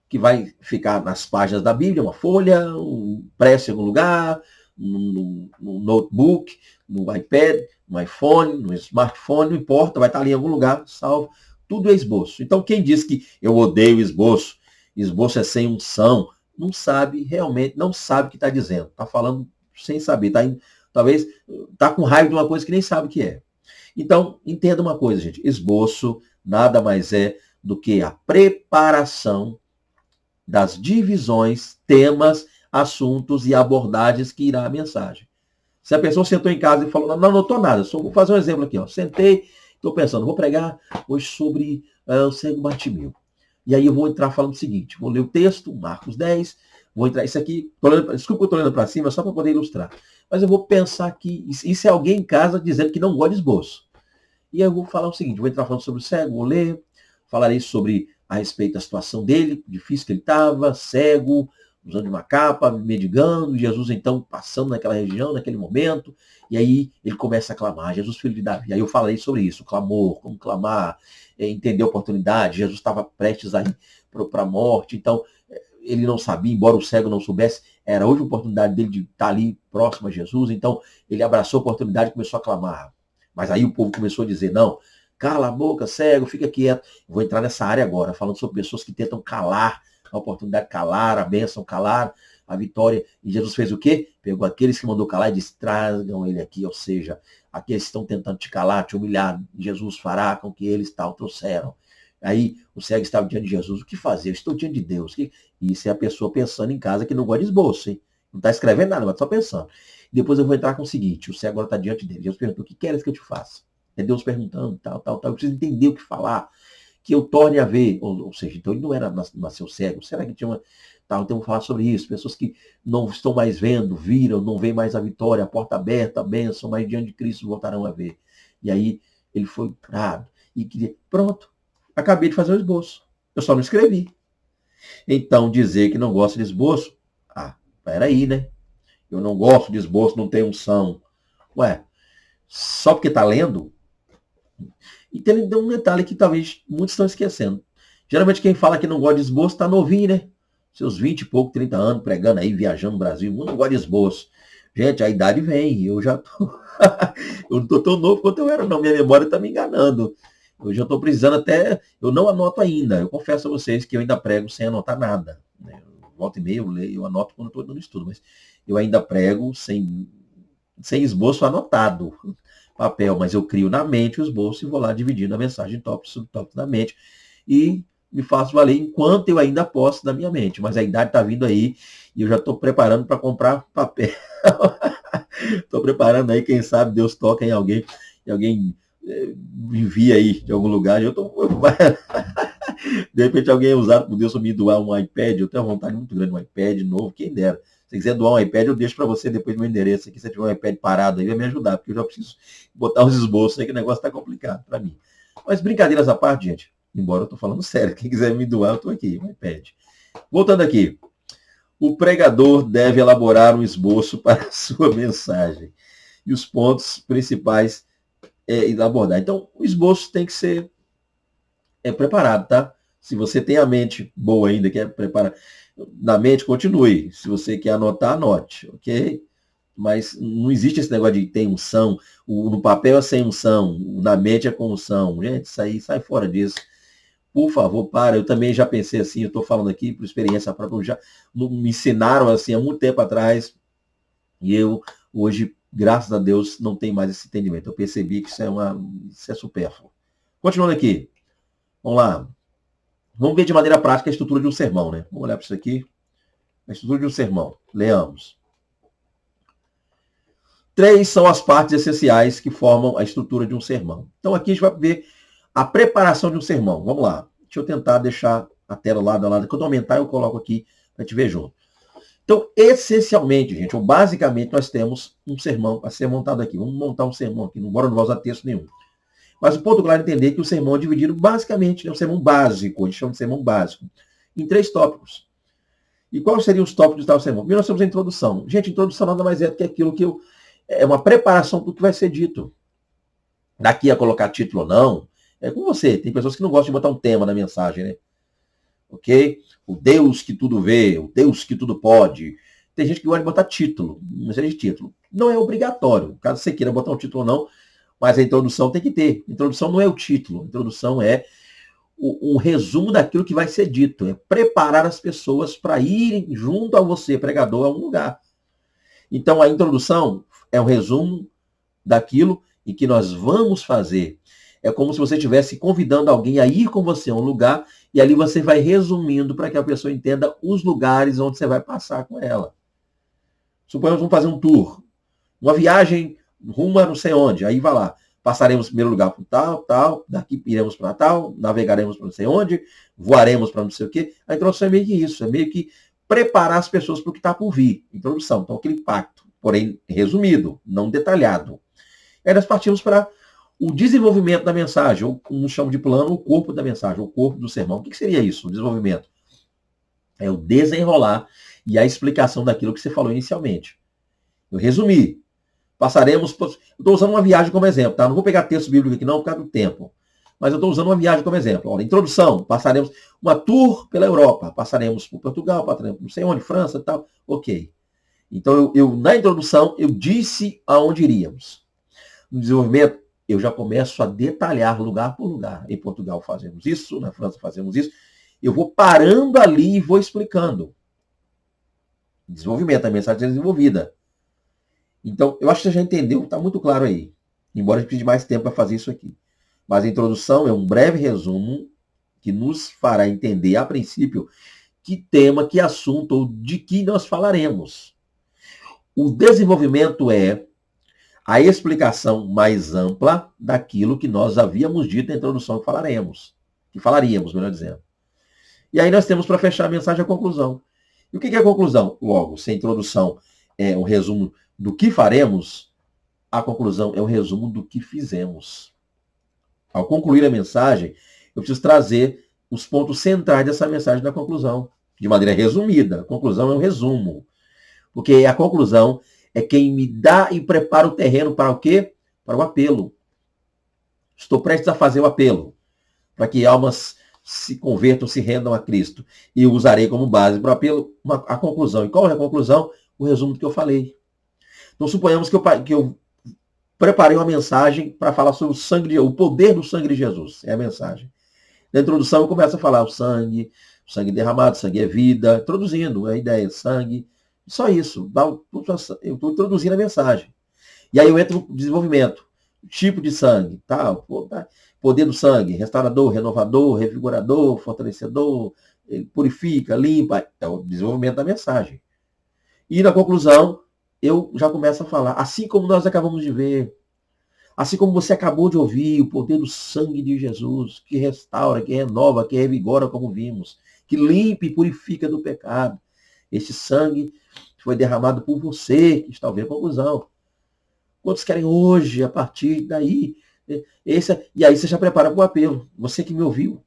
que vai ficar nas páginas da Bíblia, uma folha, um impresso em algum lugar, no notebook, no iPad, no iPhone, no smartphone, não importa, vai estar ali em algum lugar, salvo. Tudo é esboço. Então, quem diz que eu odeio esboço, esboço é sem unção, não sabe realmente, não sabe o que está dizendo. Está falando sem saber. Talvez está com raiva de uma coisa que nem sabe o que é. Então, entenda uma coisa, gente. Esboço nada mais é do que a preparação das divisões, temas, assuntos e abordagens que irá a mensagem. Se a pessoa sentou em casa e falou, não anotou nada, só vou fazer um exemplo aqui. Ó. Sentei, estou pensando, vou pregar hoje sobre o cego Bartimeu. E aí eu vou entrar falando o seguinte, vou ler o texto, Marcos 10, vou entrar, isso aqui, desculpa que eu estou olhando para cima, só para poder ilustrar. Mas eu vou pensar aqui, isso é alguém em casa dizendo que não gosta de esboço. E aí eu vou falar o seguinte, vou entrar falando sobre o cego, vou ler, falarei sobre a respeito da situação dele, difícil que ele estava, cego, usando uma capa, mendigando, Jesus então passando naquela região, naquele momento, e aí ele começa a clamar, Jesus filho de Davi. Aí eu falei sobre isso, clamor, como clamar, entender a oportunidade, Jesus estava prestes a ir para a morte, então ele não sabia, embora o cego não soubesse, era hoje a oportunidade dele de estar ali próximo a Jesus, então ele abraçou a oportunidade e começou a clamar. Mas aí o povo começou a dizer, não, cala a boca, cego, fica quieto. Eu vou entrar nessa área agora, falando sobre pessoas que tentam calar a oportunidade de calar, a bênção, calar a vitória. E Jesus fez o quê? Pegou aqueles que mandou calar e disse, tragam ele aqui. Ou seja, aqueles que estão tentando te calar, te humilhar, Jesus fará com que eles tal trouxeram. Aí o cego estava diante de Jesus, o que fazer? Eu estou diante de Deus. E isso é a pessoa pensando em casa que não gosta de esboço, hein? Não está escrevendo nada, mas só pensando. Depois eu vou entrar com o seguinte, o cego agora está diante dele. Jesus perguntou, o que queres que eu te faça? É Deus perguntando, tal. Eu preciso entender o que falar, que eu torne a ver. Ou seja, então ele não era nasceu cego. Será que tal. Então, eu vou falar sobre isso. Pessoas que não estão mais vendo, viram, não veem mais a vitória, a porta aberta, a bênção, mas diante de Cristo voltarão a ver. E aí, ele foi curado e queria... Pronto, acabei de fazer o esboço. Eu só não escrevi. Então, dizer que não gosta de esboço, peraí, né? Eu não gosto de esboço, não tenho unção. Ué, só porque está lendo? E tem um detalhe que talvez muitos estão esquecendo. Geralmente quem fala que não gosta de esboço está novinho, né? Seus 20 e pouco, 30 anos, pregando aí, viajando no Brasil, não gosta de esboço. Gente, a idade vem, eu já tô... eu não tô tão novo quanto eu era, não. Minha memória está me enganando. Eu já estou precisando até... Eu não anoto ainda. Eu confesso a vocês que eu ainda prego sem anotar nada. Né? Volta e meia eu leio, eu anoto quando estou dando estudo, mas eu ainda prego sem esboço anotado. Papel, mas eu crio na mente o esboço e vou lá dividindo a mensagem em tópicos, subtópicos da mente e me faço valer enquanto eu ainda posso da minha mente. Mas a idade está vindo aí e eu já estou preparando para comprar papel. Estou preparando aí, quem sabe Deus toca em alguém e alguém envia aí de algum lugar. De repente alguém é usado por Deus para me doar um iPad. Eu tenho uma vontade muito grande de um iPad novo, quem dera. Se quiser doar um iPad, eu deixo para você depois do meu endereço aqui. Se tiver um iPad parado aí, vai me ajudar, porque eu já preciso botar uns esboços aí, que o negócio está complicado para mim. Mas brincadeiras à parte, gente, embora eu estou falando sério, quem quiser me doar, eu estou aqui, um iPad. Voltando aqui. O pregador deve elaborar um esboço para a sua mensagem. E os pontos principais abordar. Então, o esboço tem que ser preparado, tá? Se você tem a mente boa ainda, quer preparar na mente, continue. Se você quer anotar, anote, ok? Mas não existe esse negócio de ter unção. No papel é sem unção, na mente é com unção. Gente, isso aí, sai fora disso. Por favor, para. Eu também já pensei assim, eu estou falando aqui por experiência própria, já me ensinaram assim há muito tempo atrás, e eu hoje, graças a Deus, não tenho mais esse entendimento. Eu percebi que isso é supérfluo. Continuando aqui. Vamos lá. Vamos ver de maneira prática a estrutura de um sermão, né? Vamos olhar para isso aqui. A estrutura de um sermão. Leamos. 3 são as partes essenciais que formam a estrutura de um sermão. Então aqui a gente vai ver a preparação de um sermão. Vamos lá. Deixa eu tentar deixar a tela lado a lado. Quando eu aumentar, eu coloco aqui para a gente ver junto. Então, essencialmente, gente, ou basicamente, nós temos um sermão a ser montado aqui. Vamos montar um sermão aqui, embora não vou usar texto nenhum. Mas o ponto claro é entender que o sermão é dividido basicamente, um sermão básico, a gente chama de sermão básico, em 3 tópicos. E quais seriam os tópicos de tal sermão? Primeiro nós temos a introdução. Gente, introdução nada mais é do que aquilo que é uma preparação para o que vai ser dito. Daqui a colocar título ou não, é com você. Tem pessoas que não gostam de botar um tema na mensagem, né? Ok? O Deus que tudo vê, o Deus que tudo pode. Tem gente que gosta de botar título, não seja de título. Não é obrigatório. Caso você queira botar um título ou não, mas a introdução tem que ter. A introdução não é o título. A introdução é um resumo daquilo que vai ser dito. É preparar as pessoas para irem junto a você, pregador, a um lugar. Então, a introdução é um resumo daquilo em que nós vamos fazer. É como se você estivesse convidando alguém a ir com você a um lugar e ali você vai resumindo para que a pessoa entenda os lugares onde você vai passar com ela. Suponhamos que vamos fazer um tour. Uma viagem rumo a não sei onde. Aí vai lá. Passaremos no primeiro lugar para tal, daqui iremos para tal, navegaremos para não sei onde, voaremos para não sei o quê. A introdução é meio que isso, é meio que preparar as pessoas para o que está por vir. Introdução, então aquele impacto, porém resumido, não detalhado. Aí nós partimos para o desenvolvimento da mensagem, ou como chamo de plano, o corpo da mensagem, o corpo do sermão. O que seria isso, o desenvolvimento? É o desenrolar e a explicação daquilo que você falou inicialmente. Eu resumi. Passaremos... Eu estou usando uma viagem como exemplo, tá? Não vou pegar texto bíblico aqui não, por causa do tempo. Mas eu estou usando uma viagem como exemplo. Olha, introdução, passaremos uma tour pela Europa. Passaremos por Portugal, passaremos não sei onde, França e tal. Ok. Então, eu na introdução, eu disse aonde iríamos. No desenvolvimento, eu já começo a detalhar lugar por lugar. Em Portugal fazemos isso, na França fazemos isso. Eu vou parando ali e vou explicando. Desenvolvimento, a mensagem é desenvolvida. Então, eu acho que você já entendeu, está muito claro aí. Embora a gente precise de mais tempo para fazer isso aqui. Mas a introdução é um breve resumo que nos fará entender, a princípio, que tema, que assunto ou de que nós falaremos. O desenvolvimento é a explicação mais ampla daquilo que nós havíamos dito na introdução que falaríamos, melhor dizendo. E aí nós temos para fechar a mensagem a conclusão. E o que é a conclusão? Logo, se a introdução é um resumo do que faremos, a conclusão é um resumo do que fizemos. Ao concluir a mensagem, eu preciso trazer os pontos centrais dessa mensagem na conclusão, de maneira resumida. A conclusão é um resumo. Porque a conclusão é quem me dá e prepara o terreno para o quê? Para o apelo. Estou prestes a fazer o apelo, para que almas se convertam, se rendam a Cristo. E eu usarei como base para o apelo a conclusão. E qual é a conclusão? O resumo do que eu falei. Então, suponhamos que eu preparei uma mensagem para falar sobre o poder do sangue de Jesus. É a mensagem. Na introdução, eu começo a falar o sangue derramado, sangue é vida, introduzindo a ideia, sangue. Só isso. Eu estou introduzindo a mensagem. E aí eu entro no desenvolvimento. Tipo de sangue, tal, poder do sangue, restaurador, renovador, revigorador, fortalecedor, purifica, limpa. É o desenvolvimento da mensagem. E na conclusão, eu já começo a falar, assim como nós acabamos de ver, assim como você acabou de ouvir, o poder do sangue de Jesus, que restaura, que renova, que revigora, como vimos, que limpa e purifica do pecado. Esse sangue foi derramado por você, que está ouvindo a conclusão. Quantos querem hoje, a partir daí? E aí você já prepara para o apelo. Você que me ouviu,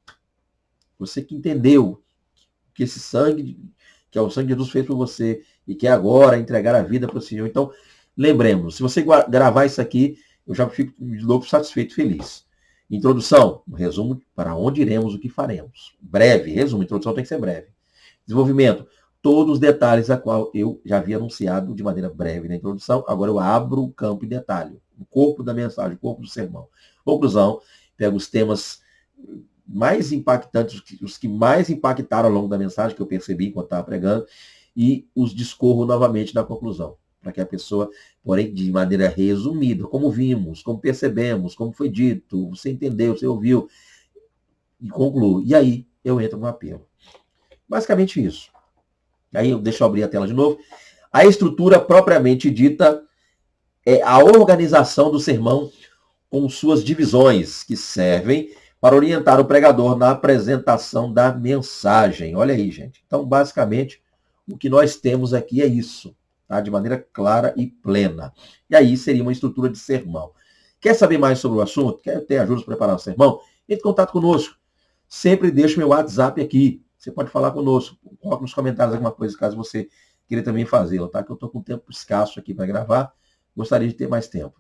você que entendeu que esse sangue, que é o sangue de Jesus fez por você, e que agora entregar a vida para o Senhor. Então, lembremos, se você gravar isso aqui, eu já fico de novo satisfeito, feliz. Introdução, um resumo para onde iremos, o que faremos. Breve, resumo, introdução tem que ser breve. Desenvolvimento, todos os detalhes a qual eu já havia anunciado de maneira breve na introdução. Agora eu abro o campo e detalhe, o corpo da mensagem, o corpo do sermão. Conclusão, pego os temas mais impactantes, os que mais impactaram ao longo da mensagem, que eu percebi enquanto estava pregando, e os discorro novamente na conclusão, para que a pessoa, porém, de maneira resumida, como vimos, como percebemos, como foi dito, você entendeu, você ouviu, e concluo. E aí eu entro no apelo. Basicamente isso. Aí deixa eu abrir a tela de novo. A estrutura propriamente dita é a organização do sermão com suas divisões, que servem para orientar o pregador na apresentação da mensagem. Olha aí, gente. Então, basicamente, o que nós temos aqui é isso, tá? De maneira clara e plena. E aí seria uma estrutura de sermão. Quer saber mais sobre o assunto? Quer ter ajuda para preparar o sermão? Entre em contato conosco. Sempre deixo meu WhatsApp aqui. Você pode falar conosco. Coloque nos comentários alguma coisa, caso você queira também fazê-lo, tá? Que eu estou com tempo escasso aqui para gravar. Gostaria de ter mais tempo.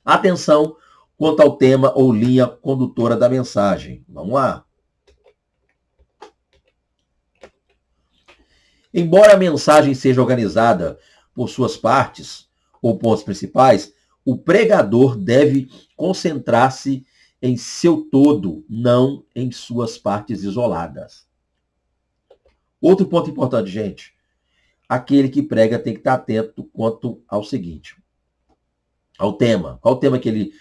Atenção quanto ao tema ou linha condutora da mensagem. Vamos lá. Embora a mensagem seja organizada por suas partes ou pontos principais, o pregador deve concentrar-se em seu todo, não em suas partes isoladas. Outro ponto importante, gente. Aquele que prega tem que estar atento quanto ao seguinte. Ao tema. Qual o tema que ele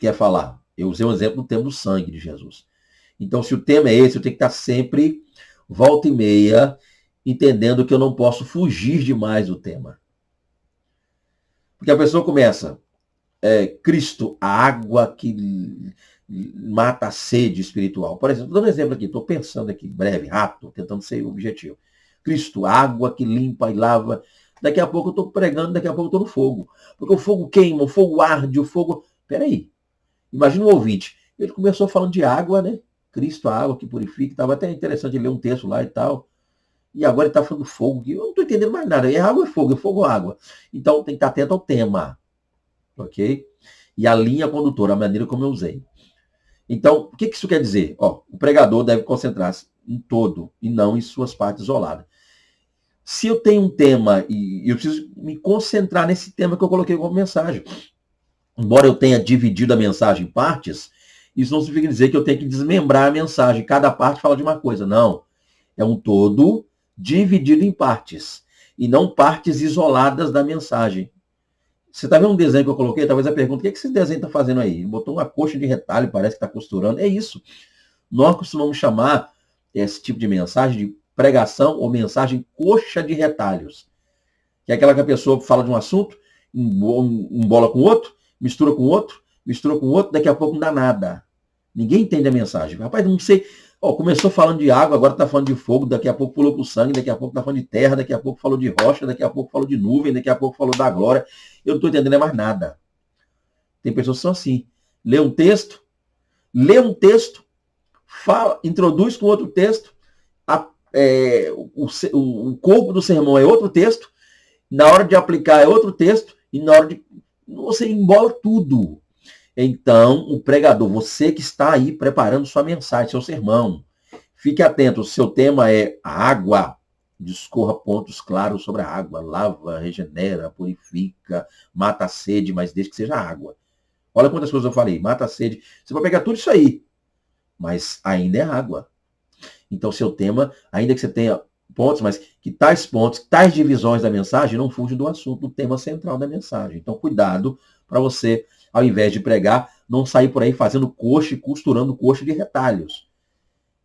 quer falar? Eu usei um exemplo do tema do sangue de Jesus. Então, se o tema é esse, eu tenho que estar sempre, volta e meia, entendendo que eu não posso fugir demais do tema. Porque a pessoa começa, Cristo, a água que mata a sede espiritual. Por exemplo, dando um exemplo aqui, estou pensando aqui, breve, rápido, tentando ser objetivo. Cristo, água que limpa e lava. Daqui a pouco eu estou pregando, daqui a pouco eu estou no fogo. Porque o fogo queima, o fogo arde, o fogo... Peraí. Imagina um ouvinte. Ele começou falando de água, né? Cristo, a água que purifica. Estava até interessante ler um texto lá e tal. E agora ele está falando fogo. Eu não estou entendendo mais nada. É água, é fogo, água. Então tem que estar atento ao tema. Ok? E a linha condutora, a maneira como eu usei. Então, o que isso quer dizer? O pregador deve concentrar-se em todo e não em suas partes isoladas. Se eu tenho um tema e eu preciso me concentrar nesse tema que eu coloquei como mensagem, embora eu tenha dividido a mensagem em partes, isso não significa dizer que eu tenho que desmembrar a mensagem. Cada parte fala de uma coisa. Não. É um todo dividido em partes e não partes isoladas da mensagem. Você está vendo um desenho que eu coloquei? Talvez a pergunta, o que esse desenho está fazendo aí? Ele botou uma coxa de retalho, parece que está costurando. É isso. Nós costumamos chamar esse tipo de mensagem de pregação ou mensagem coxa de retalhos. Que é aquela que a pessoa fala de um assunto, embola com outro, mistura com outro, daqui a pouco não dá nada. Ninguém entende a mensagem. Rapaz, não sei. Começou falando de água, agora está falando de fogo, daqui a pouco pulou para o sangue, daqui a pouco está falando de terra, daqui a pouco falou de rocha, daqui a pouco falou de nuvem, daqui a pouco falou da glória. Eu não estou entendendo mais nada. Tem pessoas que são assim. Lê um texto, fala, introduz com outro texto, o corpo do sermão é outro texto, na hora de aplicar é outro texto, e na hora de... Você embola tudo. Então, o pregador, você que está aí preparando sua mensagem, seu sermão, fique atento, o seu tema é a água. Discorra pontos claros sobre a água. Lava, regenera, purifica, mata a sede, mas desde que seja água. Olha quantas coisas eu falei. Mata a sede. Você vai pegar tudo isso aí, mas ainda é água. Então, seu tema, ainda que você tenha pontos, mas que tais pontos, tais divisões da mensagem não fugem do assunto, do tema central da mensagem. Então, cuidado para você, ao invés de pregar, não sair por aí fazendo coxa e costurando coxa de retalhos.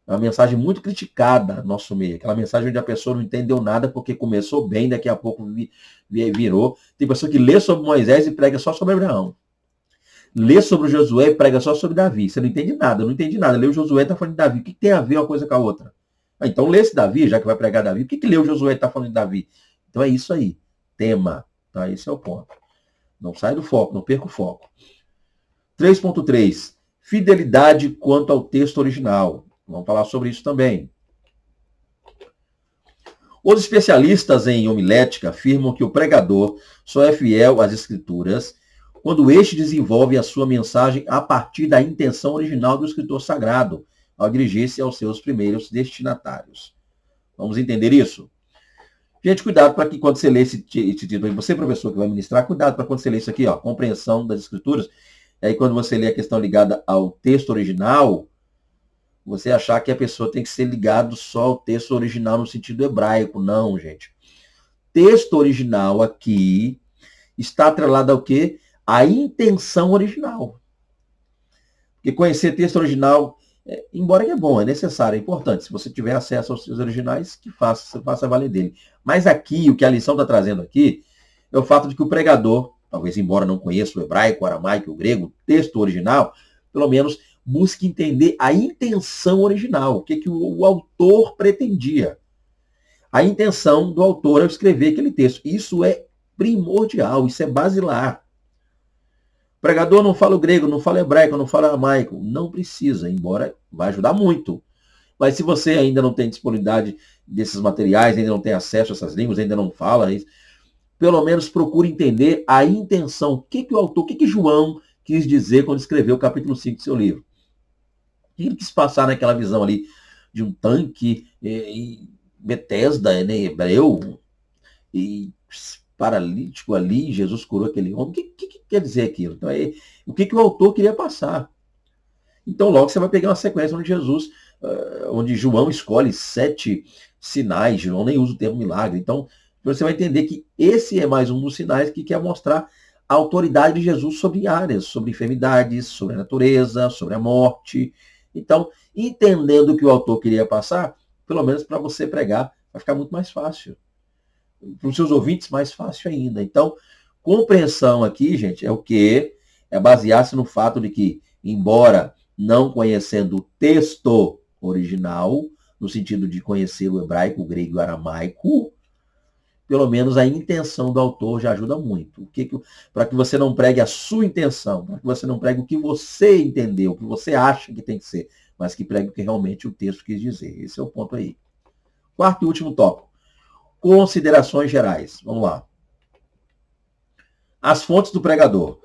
É uma mensagem muito criticada no nosso meio. Aquela mensagem onde a pessoa não entendeu nada porque começou bem, daqui a pouco virou. Tem pessoa que lê sobre Moisés e prega só sobre Abraão. Lê sobre Josué e prega só sobre Davi. Você não entende nada, eu não entendi nada. Leu Josué e está falando de Davi. O que tem a ver uma coisa com a outra? Então lê esse Davi, já que vai pregar Davi. Por que leu Josué e está falando de Davi? Então é isso aí. Tema. Tá? Esse é o ponto. Não sai do foco, não perca o foco. 3.3. Fidelidade quanto ao texto original. Vamos falar sobre isso também. Os especialistas em homilética afirmam que o pregador só é fiel às escrituras quando este desenvolve a sua mensagem a partir da intenção original do escritor sagrado, ao dirigir-se aos seus primeiros destinatários. Vamos entender isso? Gente, cuidado para que quando você lê esse título, você, professor, que vai ministrar, cuidado para quando você lê isso aqui, compreensão das escrituras, e aí quando você lê a questão ligada ao texto original, você achar que a pessoa tem que ser ligado só ao texto original no sentido hebraico. Não, gente. Texto original aqui está atrelado ao quê? A intenção original. Porque conhecer texto original, embora que é bom, é necessário, é importante. Se você tiver acesso aos seus originais, que faça valer dele. Mas aqui, o que a lição está trazendo aqui, é o fato de que o pregador, talvez embora não conheça o hebraico, o aramaico, o grego, o texto original, pelo menos busque entender a intenção original, o que o autor pretendia. A intenção do autor ao escrever aquele texto. Isso é primordial, isso é basilar. O pregador não fala o grego, não fala hebraico, não fala aramaico. Não precisa, embora vai ajudar muito. Mas se você ainda não tem disponibilidade desses materiais, ainda não tem acesso a essas línguas, ainda não fala, pelo menos procure entender a intenção. O que o autor, o que João quis dizer quando escreveu o capítulo 5 do seu livro. O que ele quis passar naquela visão ali de um tanque em Betesda, né, hebreu, e paralítico ali, Jesus curou aquele homem. O que quer dizer aquilo? Então, o que o autor queria passar? Então, logo você vai pegar uma sequência onde onde João escolhe 7 sinais, João nem usa o termo milagre. Então, você vai entender que esse é mais um dos sinais que quer mostrar a autoridade de Jesus sobre áreas, sobre enfermidades, sobre a natureza, sobre a morte. Então, entendendo o que o autor queria passar, pelo menos para você pregar, vai ficar muito mais fácil. Para os seus ouvintes, mais fácil ainda. Então, compreensão aqui, gente, é o quê? É basear-se no fato de que, embora não conhecendo o texto original, no sentido de conhecer o hebraico, o grego e o aramaico, pelo menos a intenção do autor já ajuda muito. Para que você não pregue a sua intenção, para que você não pregue o que você entendeu, o que você acha que tem que ser, mas que pregue o que realmente o texto quis dizer. Esse é o ponto aí. Quarto e último tópico. Considerações gerais. Vamos lá. As fontes do pregador.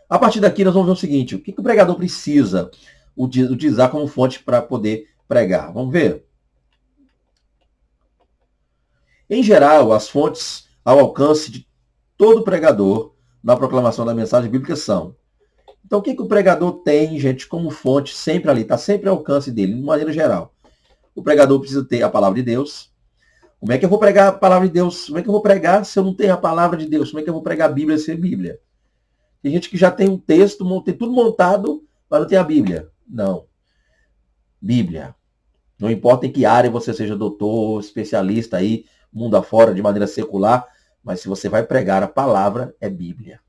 A partir daqui nós vamos ver o seguinte, o que o pregador precisa utilizar como fonte para poder pregar. Vamos ver? Em geral, as fontes ao alcance de todo pregador na proclamação da mensagem bíblica são. Então, o que o pregador tem, gente, como fonte sempre ali, está sempre ao alcance dele, de maneira geral. O pregador precisa ter a palavra de Deus. Como é que eu vou pregar a palavra de Deus? Como é que eu vou pregar se eu não tenho a palavra de Deus? Como é que eu vou pregar a Bíblia sem Bíblia? Tem gente que já tem um texto, tem tudo montado, mas não tem a Bíblia. Não. Bíblia. Não importa em que área você seja doutor, especialista aí, mundo afora, de maneira secular, mas se você vai pregar a palavra, é Bíblia.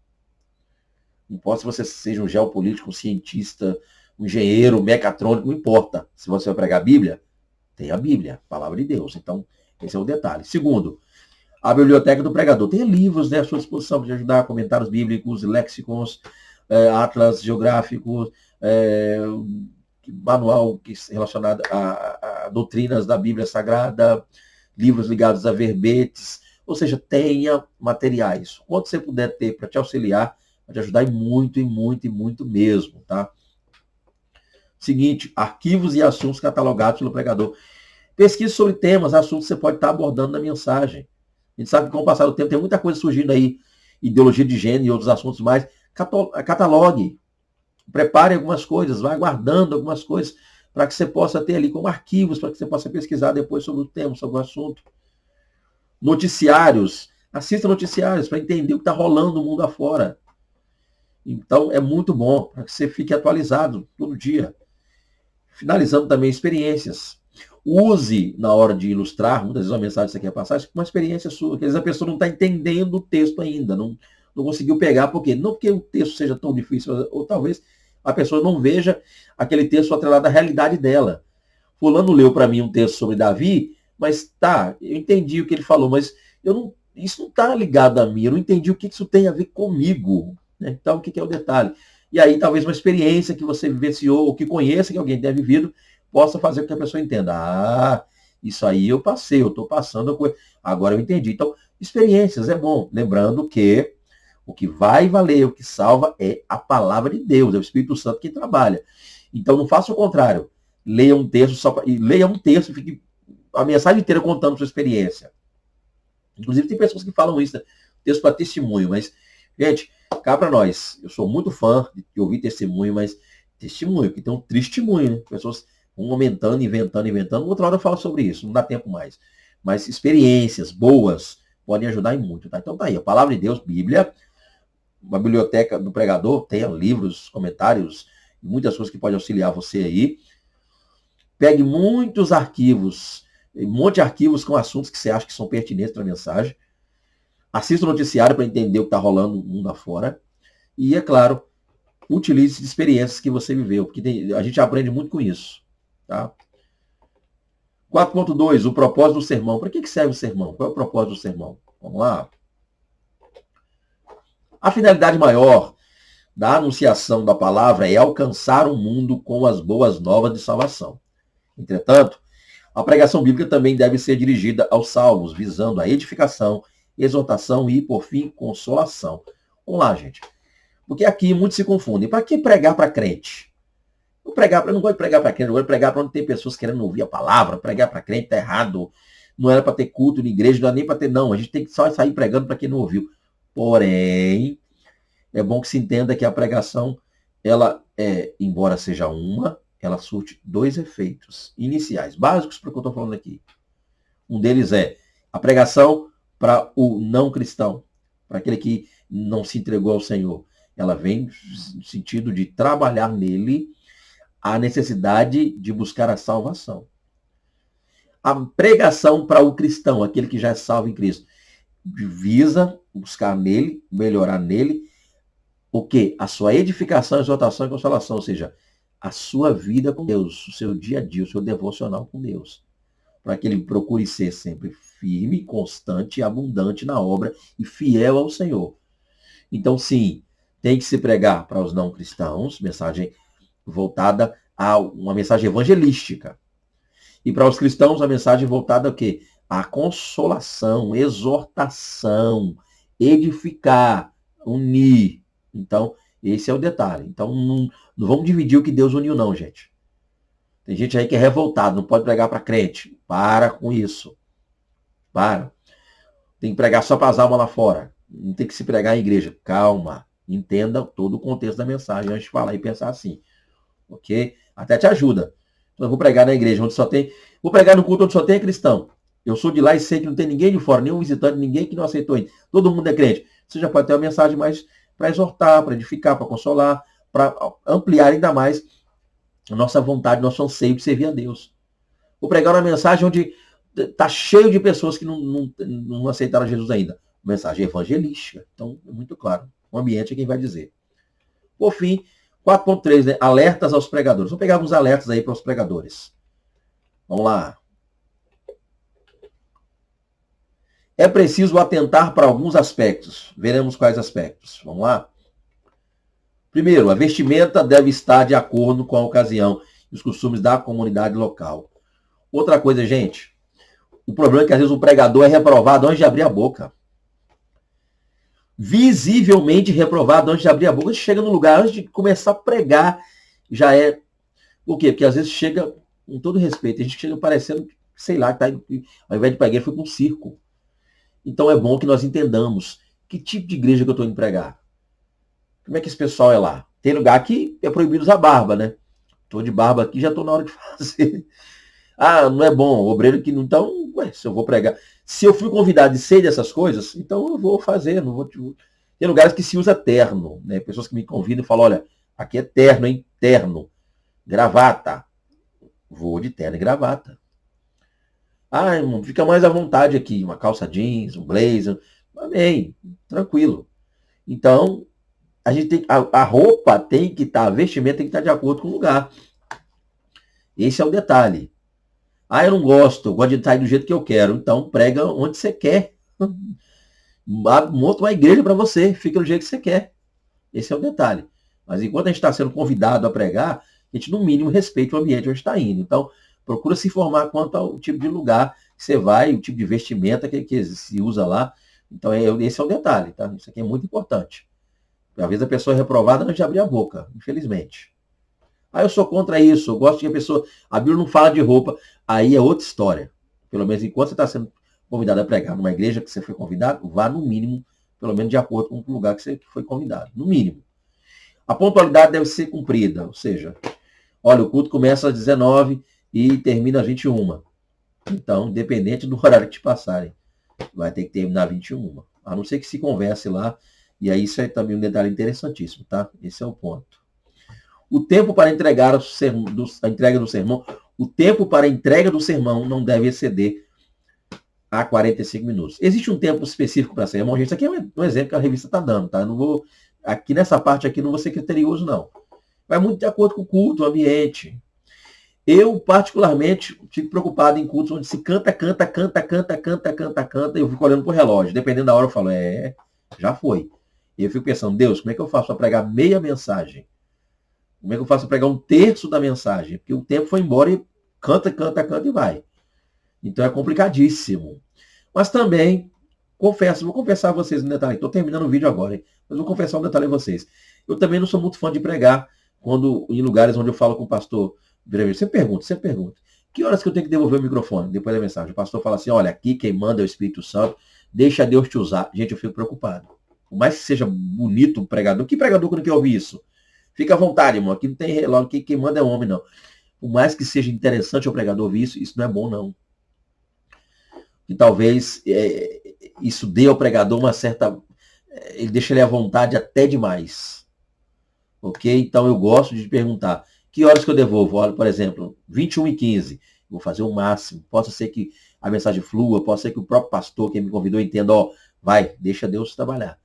Não importa se você seja um geopolítico, um cientista, um engenheiro, um mecatrônico, não importa. Se você vai pregar a Bíblia, tem a Bíblia, a palavra de Deus. Então, esse é o detalhe. Segundo, a biblioteca do pregador. Tem livros, né, à sua disposição para te ajudar, comentários bíblicos, léxicons, atlas geográficos, manual relacionado a doutrinas da Bíblia Sagrada, livros ligados a verbetes, ou seja, tenha materiais. Quanto você puder ter para te auxiliar, vai te ajudar e muito, e muito, e muito mesmo, tá? Seguinte, arquivos e assuntos catalogados pelo pregador. Pesquise sobre temas, assuntos que você pode estar abordando na mensagem. A gente sabe que com o passar do tempo tem muita coisa surgindo aí, ideologia de gênero e outros assuntos mais. Catalogue, prepare algumas coisas, vai guardando algumas coisas para que você possa ter ali como arquivos, para que você possa pesquisar depois sobre o tema, sobre o assunto. Noticiários, assista noticiários para entender o que está rolando no mundo afora. Então é muito bom para que você fique atualizado todo dia. Finalizando também experiências. Use na hora de ilustrar, muitas vezes uma mensagem que você quer passar, uma experiência sua, que às vezes a pessoa não está entendendo o texto ainda, não conseguiu pegar, por quê? Não porque o texto seja tão difícil, ou talvez a pessoa não veja aquele texto atrelado à realidade dela. Fulano leu para mim um texto sobre Davi, mas tá, eu entendi o que ele falou, mas isso não está ligado a mim, eu não entendi o que isso tem a ver comigo. Né? Então, o que é o detalhe? E aí, talvez uma experiência que você vivenciou, ou que conheça que alguém tenha vivido, possa fazer com que a pessoa entenda. Ah, isso aí eu passei, eu estou passando, agora eu entendi. Então, experiências é bom. Lembrando que o que vai valer, o que salva é a palavra de Deus, é o Espírito Santo que trabalha. Então, não faça o contrário. Leia um texto, leia um texto e fique a mensagem inteira contando sua experiência. Inclusive, tem pessoas que falam isso, né? Texto para testemunho, mas, gente, cá para nós, eu sou muito fã de ouvir testemunho, mas testemunho, que tem um testemunho, né? Pessoas vão aumentando, inventando. Outra hora eu falo sobre isso, não dá tempo mais. Mas experiências boas podem ajudar em muito, tá? Então tá aí, a palavra de Deus, Bíblia, uma biblioteca do pregador, tenha livros, comentários, muitas coisas que podem auxiliar você aí. Pegue muitos arquivos, um monte de arquivos com assuntos que você acha que são pertinentes para a mensagem. Assista o noticiário para entender o que está rolando no mundo afora. E, é claro, utilize experiências que você viveu, porque a gente aprende muito com isso. Tá? 4.2, o propósito do sermão. Para que serve o sermão? Qual é o propósito do sermão? Vamos lá. A finalidade maior da anunciação da palavra é alcançar o mundo com as boas novas de salvação. Entretanto, a pregação bíblica também deve ser dirigida aos salvos, visando a edificação, exortação e, por fim, consolação. Vamos lá, gente. Porque aqui muitos se confundem. Para que pregar para crente? Eu não gosto de pregar para crente, eu gosto de pregar para onde tem pessoas querendo ouvir a palavra. Pregar para crente está errado. Não era para ter culto na igreja, não era nem para ter, não. A gente tem que só sair pregando para quem não ouviu. Porém, é bom que se entenda que a pregação, ela embora seja uma, ela surte dois efeitos iniciais, básicos para o que eu estou falando aqui. Um deles é a pregação para o não cristão, para aquele que não se entregou ao Senhor. Ela vem no sentido de trabalhar nele a necessidade de buscar a salvação. A pregação para o cristão, aquele que já é salvo em Cristo, visa buscar nele, melhorar nele, o quê? A sua edificação, exortação e consolação, ou seja, a sua vida com Deus, o seu dia a dia, o seu devocional com Deus. Para que ele procure ser sempre firme, constante e abundante na obra e fiel ao Senhor. Então, sim, tem que se pregar para os não cristãos, mensagem voltada a uma mensagem evangelística. E para os cristãos, a mensagem voltada a quê? A consolação, exortação, edificar, unir. Então, esse é o detalhe. Então, não vamos dividir o que Deus uniu, não, gente. Tem gente aí que é revoltado, não pode pregar para crente. Para com isso. Para. Tem que pregar só para as almas lá fora. Não tem que se pregar em igreja. Calma. Entenda todo o contexto da mensagem antes de falar e pensar assim. Ok? Até te ajuda. Então, eu vou pregar na igreja onde só tem... Vou pregar no culto onde só tem cristão. Eu sou de lá e sei que não tem ninguém de fora, nenhum visitante, ninguém que não aceitou ainda. Todo mundo é crente. Você já pode ter uma mensagem mais para exortar, para edificar, para consolar, para ampliar ainda mais a nossa vontade, nosso anseio de servir a Deus. Vou pregar uma mensagem onde está cheio de pessoas que não aceitaram Jesus ainda. Mensagem evangelística. Então, é muito claro. O ambiente é quem vai dizer. Por fim, 4.3, né? Alertas aos pregadores. Vamos pegar alguns alertas aí para os pregadores. Vamos lá. É preciso atentar para alguns aspectos. Veremos quais aspectos. Vamos lá? Primeiro, a vestimenta deve estar de acordo com a ocasião e os costumes da comunidade local. Outra coisa, gente, o problema é que às vezes o pregador é reprovado antes de abrir a boca. Visivelmente reprovado antes de abrir a boca. Chega no lugar, antes de começar a pregar, já é... Por quê? Porque às vezes chega, com todo respeito, a gente chega parecendo, sei lá, que tá, ao invés de pregar, foi para um circo. Então é bom que nós entendamos que tipo de igreja que eu estou indo pregar. Como é que esse pessoal é lá? Tem lugar que é proibido usar barba, né? Estou de barba aqui, já estou na hora de fazer. Ah, não é bom, obreiro que não... Então, se eu vou pregar... Se eu fui convidado e sei dessas coisas, então eu vou fazer. Não vou... Tem lugares que se usa terno, né? Pessoas que me convidam e falam, olha, aqui é terno, hein? Terno. Gravata. Vou de terno e gravata. Ah, irmão, fica mais à vontade aqui. Uma calça jeans, um blazer. Amém. Tranquilo. Então, a gente tem, a roupa tem que estar, a vestimenta tem que estar de acordo com o lugar. Esse é o detalhe. Ah, eu não gosto, eu gosto de estar do jeito que eu quero. Então, prega onde você quer. Monta uma igreja para você, fica do jeito que você quer. Esse é o detalhe. Mas enquanto a gente está sendo convidado a pregar, a gente, no mínimo, respeita o ambiente onde está indo. Então, procura se informar quanto ao tipo de lugar que você vai, o tipo de vestimenta que se usa lá. Então, esse é o detalhe, tá? Isso aqui é muito importante. Às vezes a pessoa é reprovada antes de abrir a boca, infelizmente. Ah, eu sou contra isso, eu gosto que a pessoa... A Bíblia não fala de roupa, aí é outra história. Pelo menos enquanto você está sendo convidado a pregar numa igreja que você foi convidado, vá no mínimo, pelo menos de acordo com o lugar que você foi convidado. No mínimo. A pontualidade deve ser cumprida, ou seja, olha, o culto começa às 19 e termina às 21. Então, independente do horário que te passarem, vai ter que terminar às 21. A não ser que se converse lá. E aí isso é também um detalhe interessantíssimo, tá? Esse é o ponto. O tempo para entregar a entrega do sermão, o tempo para a entrega do sermão não deve exceder a 45 minutos. Existe um tempo específico para sermão? Gente, isso aqui é um exemplo que a revista está dando, tá? Eu não vou, aqui nessa parte aqui não vou ser criterioso, não. Vai muito de acordo com o culto, o ambiente. Eu, particularmente, fico preocupado em cultos onde se canta, eu fico olhando pro relógio. Dependendo da hora, eu falo, já foi. E eu fico pensando, Deus, como é que eu faço para pregar meia mensagem? Como é que eu faço para pregar um terço da mensagem? Porque o tempo foi embora e canta e vai. Então é complicadíssimo. Mas também, vou confessar a vocês um detalhe. Estou terminando o vídeo agora, hein? Mas vou confessar um detalhe a vocês. Eu também não sou muito fã de pregar quando em lugares onde eu falo com o pastor. Você pergunta. Que horas que eu tenho que devolver o microfone depois da mensagem? O pastor fala assim, olha, aqui quem manda é o Espírito Santo, deixa Deus te usar. Gente, eu fico preocupado. Por mais que seja bonito o pregador, que pregador que não quer ouvir isso? Fica à vontade, irmão. Aqui não tem relógio, quem manda é homem, não. Por mais que seja interessante o pregador ouvir isso não é bom, não. E talvez isso dê ao pregador uma certa... ele deixa ele à vontade até demais. Ok? Então eu gosto de perguntar, que horas que eu devolvo? Olha, por exemplo, 21h15. Vou fazer o máximo. Pode ser que a mensagem flua, pode ser que o próprio pastor, quem me convidou, entenda, vai, deixa Deus trabalhar.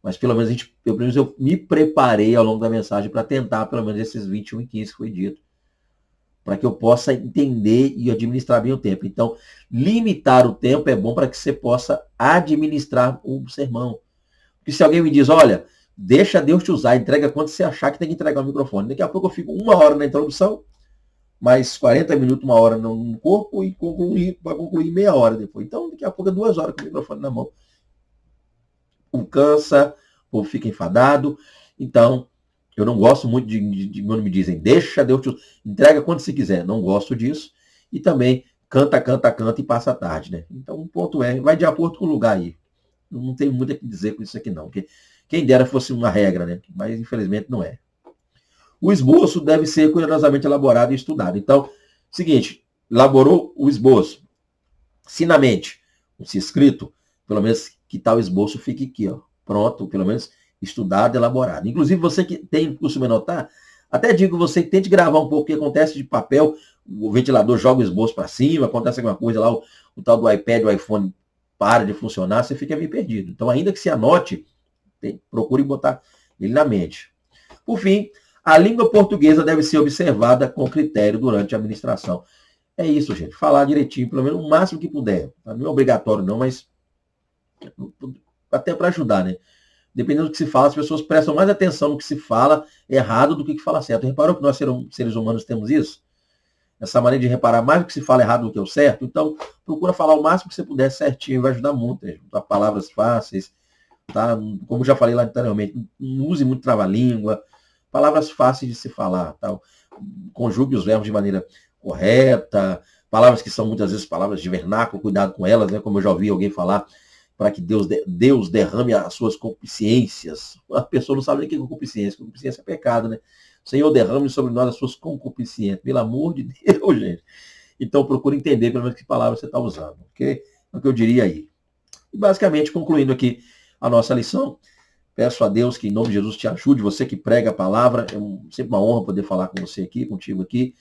Mas pelo menos eu me preparei ao longo da mensagem para tentar pelo menos esses 21h15 que foi dito. Para que eu possa entender e administrar bem o tempo. Então, limitar o tempo é bom para que você possa administrar o sermão. Porque se alguém me diz, olha, deixa Deus te usar, entrega quando você achar que tem que entregar o microfone. Daqui a pouco eu fico 1 hora na introdução, mais 40 minutos, 1 hora no corpo e para concluir meia hora depois. Então, daqui a pouco é 2 horas com o microfone na mão. O cansa, o povo fica enfadado. Então, eu não gosto muito de quando me dizem, deixa Deus te usar, entrega quando você quiser. Não gosto disso. E também canta e passa a tarde, né? Então, o ponto vai de acordo com o lugar aí. Não tem muito a que dizer com isso aqui, não. Porque quem dera fosse uma regra, né? Mas, infelizmente, não é. O esboço deve ser cuidadosamente elaborado e estudado. Então, seguinte, elaborou o esboço. Se na mente, se escrito, pelo menos que tal esboço fique aqui, pronto, pelo menos estudado, elaborado. Inclusive, você que tem costume anotar, até digo, você tente gravar um pouco o que acontece de papel, o ventilador joga o esboço para cima, acontece alguma coisa lá, o tal do iPad, o iPhone para de funcionar, você fica meio perdido. Então, ainda que se anote, procure botar ele na mente. Por fim, A língua portuguesa deve ser observada com critério durante a administração. É isso, gente. Falar direitinho, pelo menos o máximo que puder. Não é obrigatório não, mas até para ajudar, né? Dependendo do que se fala, as pessoas prestam mais atenção no que se fala errado do que fala certo. Reparou que nós, seres humanos, temos isso? Essa maneira de reparar mais o que se fala errado do que o certo? Então, procura falar o máximo que você puder certinho, vai ajudar muito. Né? Usar palavras fáceis, tá? Como já falei lá anteriormente, não use muito trava-língua, palavras fáceis de se falar, tá? Conjugue os verbos de maneira correta, palavras que são muitas vezes palavras de vernáculo, cuidado com elas, né? Como eu já ouvi alguém falar, para que Deus derrame as suas concupiscências. A pessoa não sabe nem o que é concupiscência. Concupiscência é pecado, né? Senhor, derrame sobre nós as suas concupiscências. Pelo amor de Deus, gente. Então, procure entender pelo menos que palavra você está usando. Ok? É o que eu diria aí. E basicamente, concluindo aqui a nossa lição, peço a Deus que em nome de Jesus te ajude, você que prega a palavra. É sempre uma honra poder falar com você aqui, contigo aqui.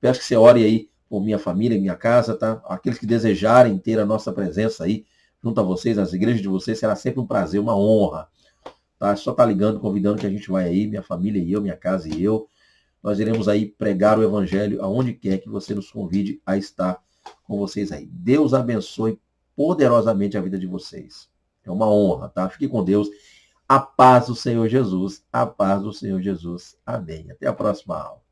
Peço que você ore aí por minha família, minha casa, tá? Aqueles que desejarem ter a nossa presença aí, junto a vocês, nas igrejas de vocês, será sempre um prazer, uma honra. Tá? Só tá ligando, convidando que a gente vai aí, minha família e eu, minha casa e eu. Nós iremos aí pregar o evangelho aonde quer que você nos convide a estar com vocês aí. Deus abençoe poderosamente a vida de vocês. É uma honra, tá? Fique com Deus. A paz do Senhor Jesus. A paz do Senhor Jesus. Amém. Até a próxima aula.